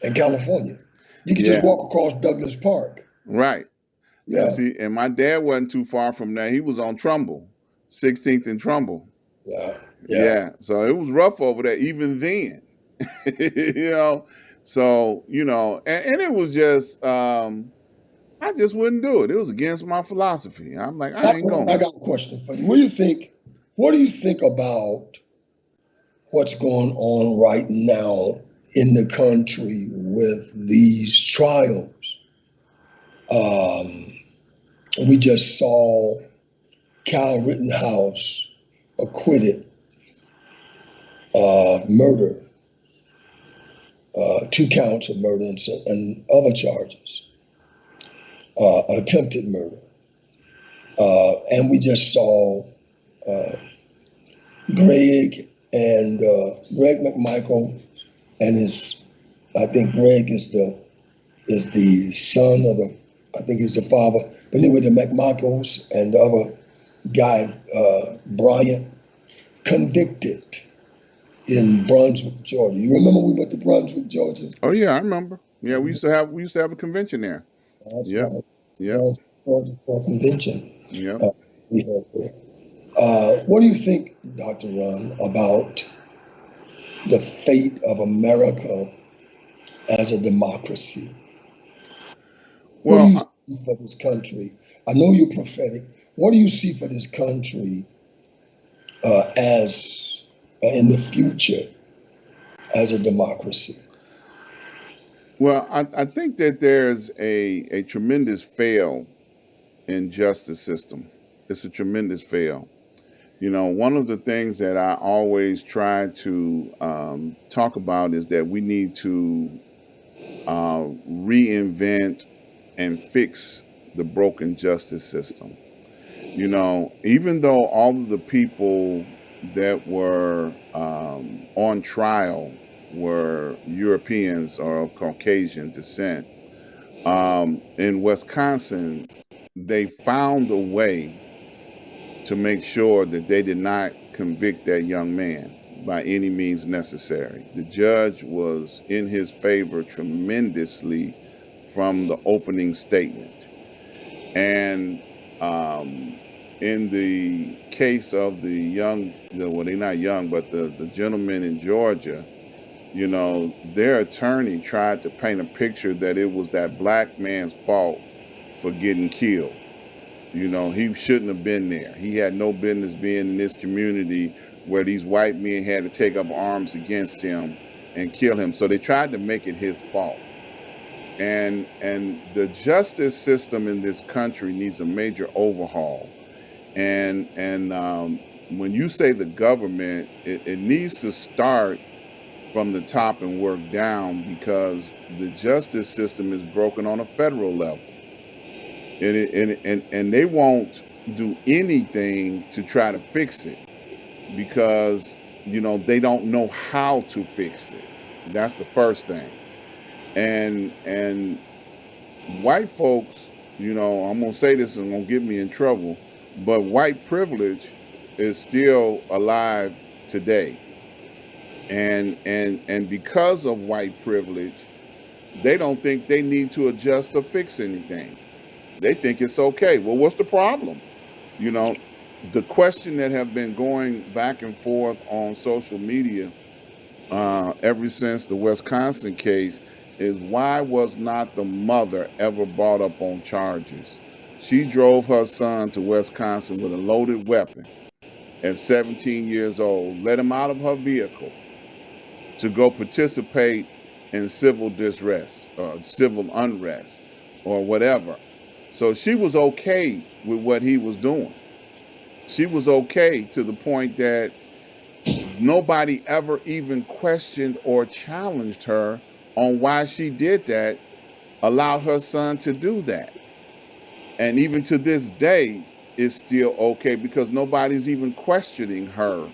in California. You could just
Yeah.
walk across Douglas Park.
Right. And
Yeah,
see, and my dad wasn't too far from there. He was on Trumbull, 16th and Trumbull.
yeah, yeah.
Yeah. So it was rough over there even then. you know. So, and it was just I just wouldn't do it. It was against my philosophy. I'm like, I ain't
Dr. Ron, I
going.
got a question for you. What do you think? What do you think about what's going on right now in the country with these trials? Um, we just saw Kyle Rittenhouse acquitted of murder, 2 counts of murder and other charges, attempted murder. And we just saw uh, Greg McMichael and I think Greg is the son of I think he's the father, but anyway, the McMichaels and the other guy, Bryant, convicted in Brunswick, Georgia. You remember we went to Brunswick, Georgia?
Oh yeah, I remember. Yeah, we used to have a convention there.
That's
Yep.
right.
Yep.
Brunswick, Georgia for a convention
Yep.
we had there. What do you think, Dr. Ron, about the fate of America as a democracy? What do
Well,
you see for this country? I know you're prophetic. What do you see for this country as in the future as a democracy?
I think that there's a tremendous fail in justice system. It's a tremendous fail. One of the things that I always try to talk about is that we need to reinvent and fix the broken justice system. Even though all of the people that were on trial were Europeans or of Caucasian descent, in Wisconsin, they found a way to make sure that they did not convict that young man by any means necessary. The judge was in his favor tremendously from the opening statement. And in the case of the young, well, they're not young, but the gentleman in Georgia, their attorney tried to paint a picture that it was that black man's fault for getting killed. He shouldn't have been there. He had no business being in this community where these white men had to take up arms against him and kill him. So they tried to make it his fault. And the justice system in this country needs a major overhaul. And when you say the government, it needs to start from the top and work down, because the justice system is broken on a federal level. And they won't do anything to try to fix it, because they don't know how to fix it. That's the first thing. And white folks, I'm gonna say this and gonna get me in trouble, but white privilege is still alive today. And because of white privilege, they don't think they need to adjust or fix anything. They think it's okay. Well, what's the problem? You know, the question that have been going back and forth on social media ever since the Wisconsin case is, why was not the mother ever brought up on charges? She drove her son to Wisconsin with a loaded weapon at 17 years old, let him out of her vehicle to go participate in civil distress or civil unrest or whatever. So she was okay with what he was doing. She was okay to the point that nobody ever even questioned or challenged her on why she did that, allowed her son to do that. And even to this day, it's still okay because nobody's even questioning her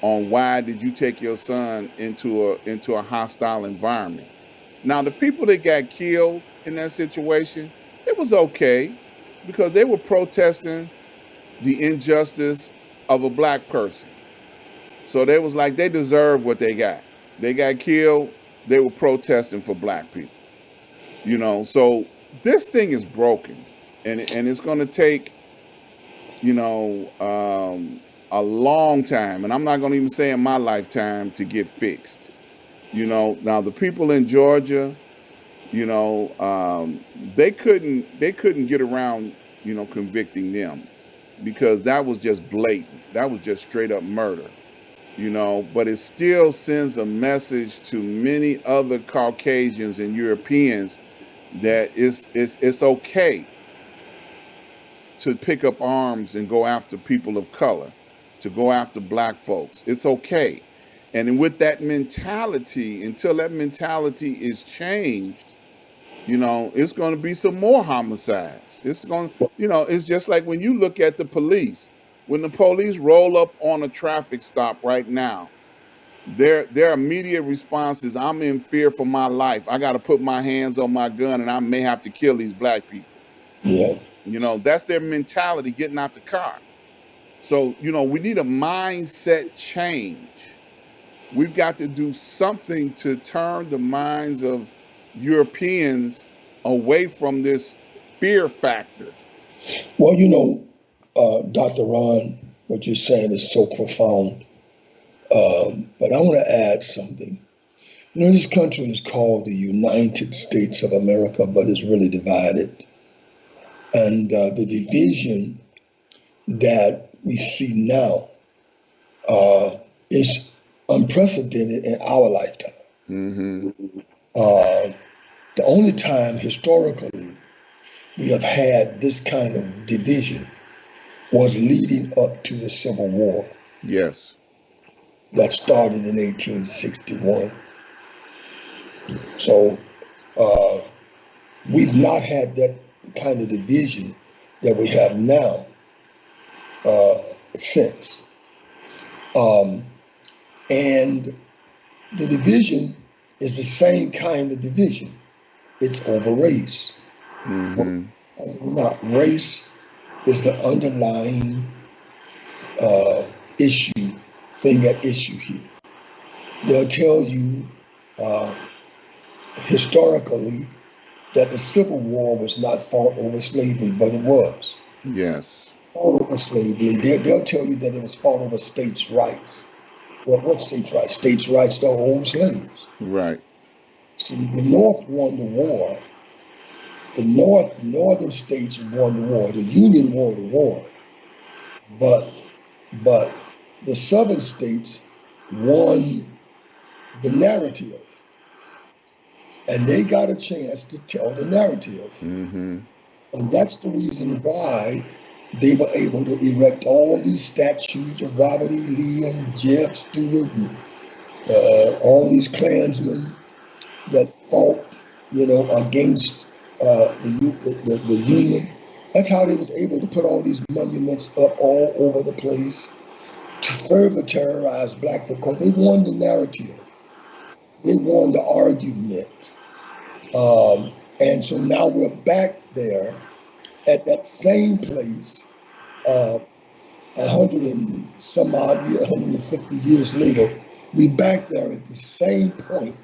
on why did you take your son into a hostile environment. Now, the people that got killed in that situation, it was okay because they were protesting the injustice of a black person. So they was like they deserve what they got. They got killed. They were protesting for black people. So this thing is broken, and it's going to take you know a long time, and I'm not going to even say in my lifetime to get fixed. Now the people in Georgia, they couldn't get around convicting them because that was just blatant. That was just straight up murder. But it still sends a message to many other Caucasians and Europeans that it's okay to pick up arms and go after people of color, to go after black folks. It's okay. And with that mentality, until that mentality is changed, it's going to be some more homicides. It's just like when you look at the police. When the police roll up on a traffic stop right now, their immediate response is, I'm in fear for my life. I got to put my hands on my gun and I may have to kill these black people.
Yeah.
That's their mentality getting out the car. So, we need a mindset change. We've got to do something to turn the minds of Europeans away from this fear factor.
Well, Dr. Ron, what you're saying is so profound. But I want to add something. This country is called the United States of America, but it's really divided. And the division that we see now is unprecedented in our lifetime.
Mm-hmm.
The only time historically we have had this kind of division was leading up to the Civil War
Yes.
that started in 1861. So uh, we've not had that kind of division that we have now since. And the division is the same kind of division. It's over race.
Mm-hmm.
Not race is the underlying issue, thing at issue here. They'll tell you historically that the Civil War was not fought over slavery, but it was.
Yes.
Fought over slavery. They'll tell you that it was fought over states' rights. Well, what states' rights? States' rights to own slaves.
Right.
See, the North won the war. The northern states won the war. The Union won the war. But the southern states won the narrative. And they got a chance to tell the narrative.
Mm-hmm.
And that's the reason why they were able to erect all these statues of Robert E. Lee and Jeb Stuart and all these Klansmen that fought, against the Union. That's how they was able to put all these monuments up all over the place to further terrorize black folk, because they won the narrative. They won the argument. And so now we're back there at that same place, 100 and some odd year, 150 years later. We back there at the same point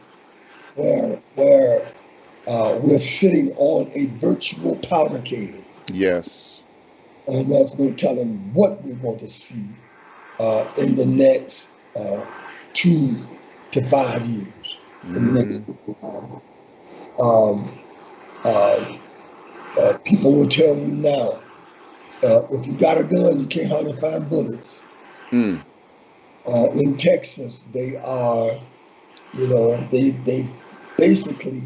where we're sitting on a virtual powder keg.
Yes.
And there's no telling what we're going to see in the next 2 to 5 years. In the next 2 to 5 years. People will tell you now, if you got a gun, you can't hardly find bullets.
Mm.
In Texas, they are, they basically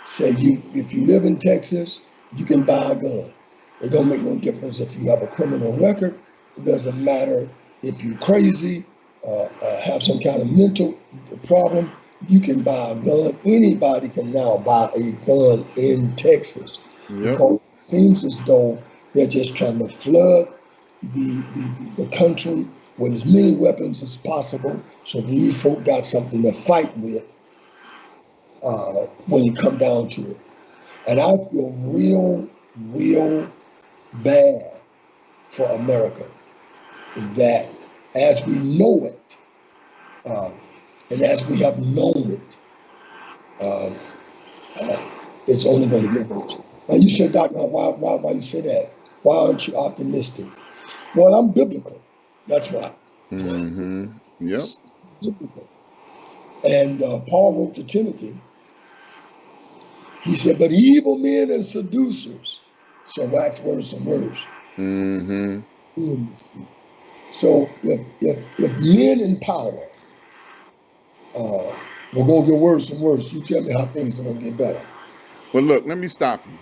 say if you live in Texas, You can buy a gun. It don't make no difference if you have a criminal record. It doesn't matter if you're crazy, have some kind of mental problem. You can buy a gun. Anybody can now buy a gun in Texas
Yep.
because it seems as though they're just trying to flood the country with as many weapons as possible so these folk got something to fight with when it come down to it. And I feel real bad for America that as we know it, uh, and as we have known it, uh, uh, it's only going to get worse. Now you said, Doctor, why you say that? Why aren't you optimistic? Well, I'm biblical. That's why.
Mm-hmm. Yep.
Biblical. And Paul wrote to Timothy. He said, "But evil men and seducers shall wax worse and worse."
Mm-hmm.
So if men in power we're gonna get worse and worse, you tell me how things are gonna get better.
Well, look, let me stop you.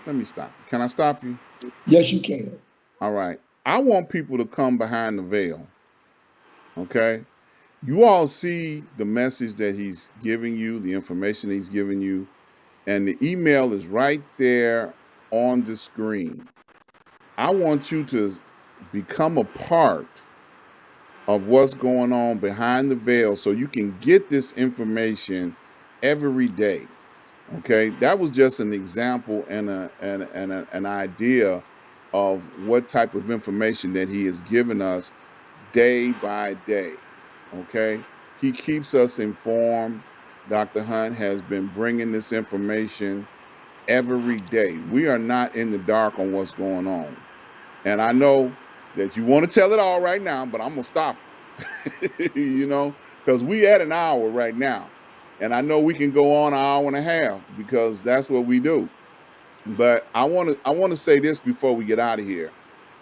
Let me stop you. Can I stop you?
Yes, you can.
All right. I want people to come behind the veil. Okay. You all see the message that he's giving you, the information he's giving you, and the email is right there on the screen. I want you to become a part of what's going on behind the veil so you can get this information every day. Okay, that was just an example and an idea of what type of information that he has given us day by day. Okay, he keeps us informed. Dr. Hunt has been bringing this information every day. We are not in the dark on what's going on. And I know that you want to tell it all right now, but I'm going to stop you, because we at an hour right now. And I know we can go on an hour and a half because that's what we do. But I want to say this before we get out of here.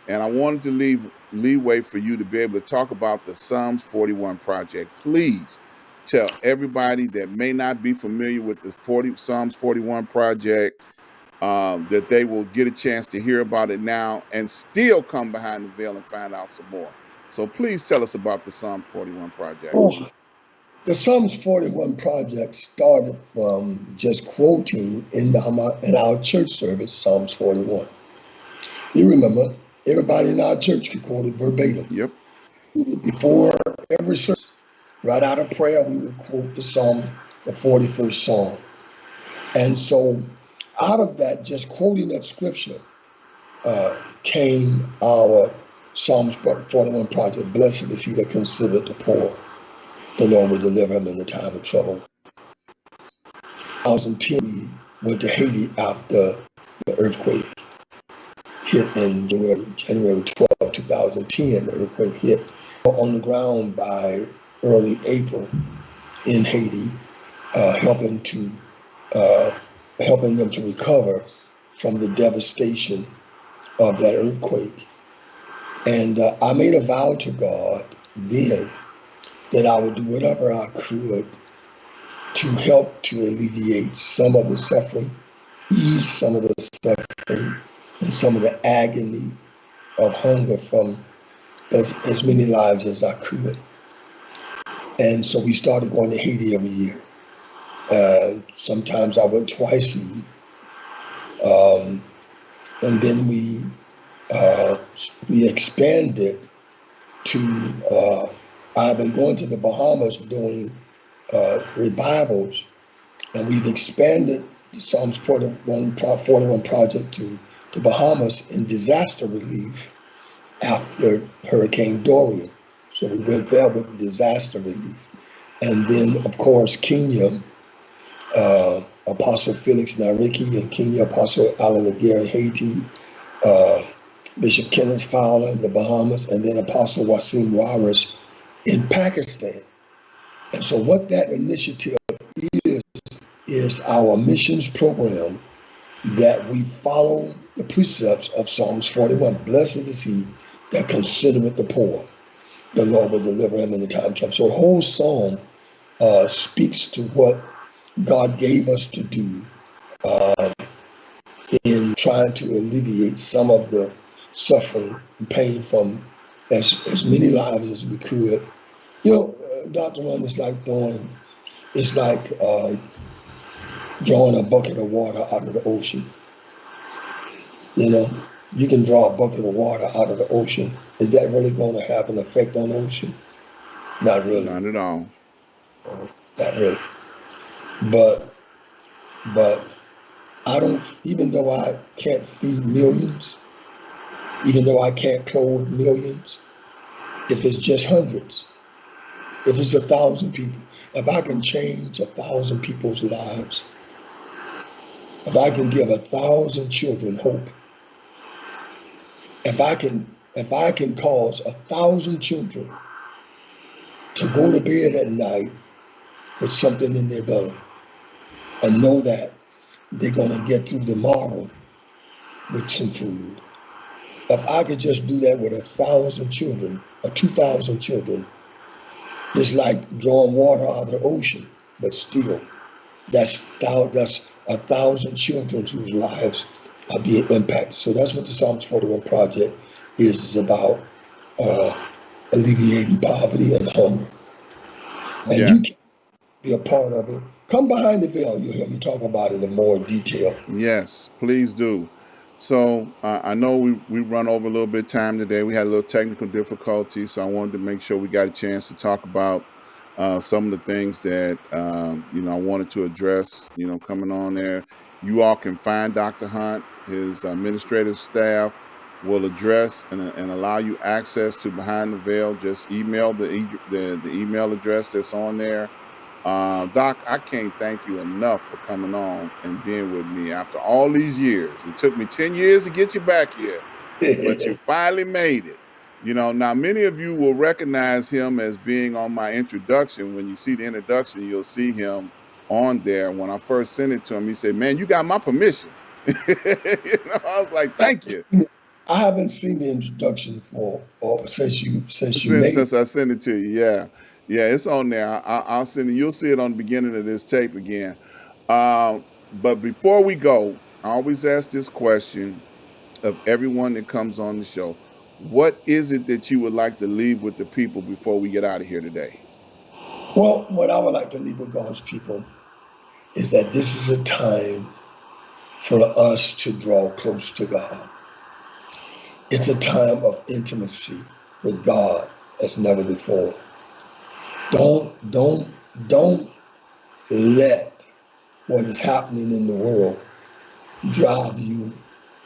And I wanted to leave leeway for you to be able to talk about the Psalms 41 project. Please tell everybody that may not be familiar with the Psalms 41 project that they will get a chance to hear about it now and still come behind the veil and find out some more. So please tell us about the Psalms 41 project.
Oh, the Psalms 41 project started from just quoting in our church service Psalms 41. You remember, everybody in our church could quote it verbatim.
Yep.
Before every service, right out of prayer, we would quote the Psalm, the 41st Psalm. And so out of that, just quoting that scripture, came our Psalms 41 project. Blessed is he that considereth the poor. The Lord will deliver him in the time of trouble. 2010, we went to Haiti after the earthquake hit in January 12, 2010. The earthquake hit on the ground by early April in Haiti, helping them to recover from the devastation of that earthquake. And I made a vow to God then that I would do whatever I could to help to alleviate some of the suffering, ease some of the suffering, and some of the agony of hunger from as many lives as I could. And so we started going to Haiti every year. Sometimes I went twice a year. And then we expanded to, I've been going to the Bahamas doing revivals, and we've expanded the Psalms 41 project to the Bahamas in disaster relief after Hurricane Dorian. So we went there with disaster relief. And then, of course, Kenya, Apostle Felix Nariki in Kenya, Apostle Alan Laguerre in Haiti, Bishop Kenneth Fowler in the Bahamas, and then Apostle Wasim Waris in Pakistan. And so what that initiative is our missions program that we follow the precepts of Psalms 41. Blessed is he that considereth the poor. The Lord will deliver him in the time of trouble. So the whole psalm speaks to what God gave us to do in trying to alleviate some of the suffering and pain from as many lives as we could. Dr. Ron, it's like drawing a bucket of water out of the ocean. You know, you can draw a bucket of water out of the ocean. Is that really going to have an effect on the ocean? Not really.
Not at all.
Not really. But but I don't. Even though I can't feed millions, even though I can't clothe millions, if it's just hundreds, if it's 1,000 people, if I can change 1,000 people's lives, if I can give 1,000 children hope, if I can cause 1,000 children to go to bed at night with something in their belly and know that they're gonna get through the morrow with some food. If I could just do that with 1,000 children or 2,000 children, it's like drawing water out of the ocean, but still, that's 1,000 children whose lives are being impacted. So that's what the Psalms 41 project is about, alleviating poverty and hunger. And
Yeah.
you can be a part of it. Come behind the veil. You'll hear me talk about it in more detail.
Yes, please do. So I know we run over a little bit of time today. We had a little technical difficulty, so I wanted to make sure we got a chance to talk about some of the things that I wanted to address. Coming on there, you all can find Dr. Hunt. His administrative staff will address and allow you access to Behind the Veil. Just email the email address that's on there. Doc, I can't thank you enough for coming on and being with me after all these years. It took me 10 years to get you back here, but you finally made it. Now many of you will recognize him as being on my introduction. When you see the introduction, you'll see him on there. When I first sent it to him, he said, "Man, you got my permission." I was like, "Thank you."
I haven't seen the introduction for or since you
Since
made it.
since I sent it to you, yeah, yeah, it's on there. I'll send it. You'll see it on the beginning of this tape again. But before we go, I always ask this question of everyone that comes on the show: what is it that you would like to leave with the people before we get out of here today?
Well, what I would like to leave with God's people is that this is a time for us to draw close to God. It's a time of intimacy with God as never before. Don't let what is happening in the world drive you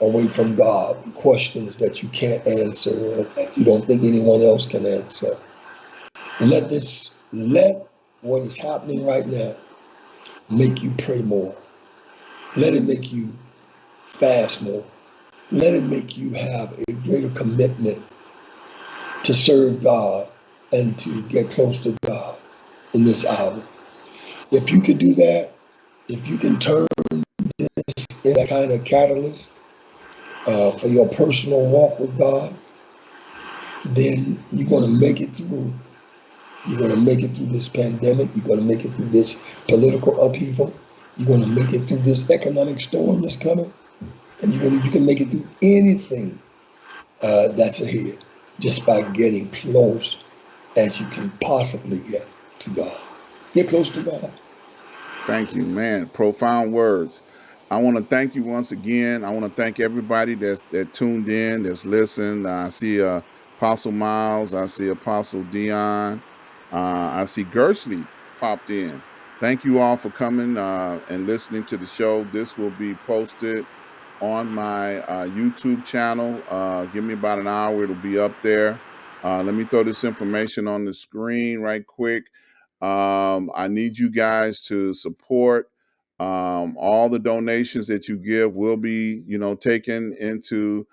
away from God with questions that you can't answer or that you don't think anyone else can answer. Let what is happening right now make you pray more. Let it make you fast more. Let it make you have a greater commitment to serve God and to get close to God in this hour. If you could do that, if you can turn this into a kind of catalyst for your personal walk with God, then you're going to make it through. You're going to make it through this pandemic. You're going to make it through this political upheaval. You're going to make it through this economic storm that's coming, and you can make it through anything that's ahead just by getting close as you can possibly get to God. Get close to God.
Thank you, man. Profound words. I want to thank you once again. I want to thank everybody that tuned in, that's listened. I see Apostle Miles. I see Apostle Dion. I see Gersley popped in. Thank you all for coming and listening to the show. This will be posted on my YouTube channel. Give me about an hour. It'll be up there. Let me throw this information on the screen right quick. I need you guys to support. All the donations that you give will be, taken into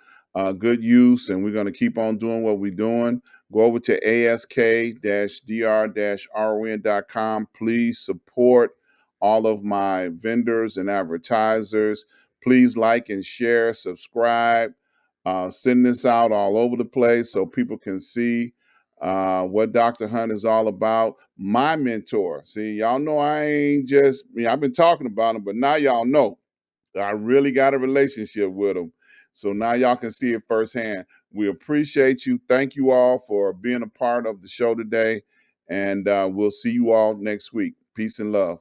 good use, and we're going to keep on doing what we're doing. Go over to ask-dr-ron.com. Please support all of my vendors and advertisers. Please like and share, subscribe, send this out all over the place so people can see what Dr. Hunt is all about. My mentor. See, y'all know I ain't just, I've been talking about him, but now y'all know I really got a relationship with them. So now y'all can see it firsthand. We appreciate you. Thank you all for being a part of the show today. And we'll see you all next week. Peace and love.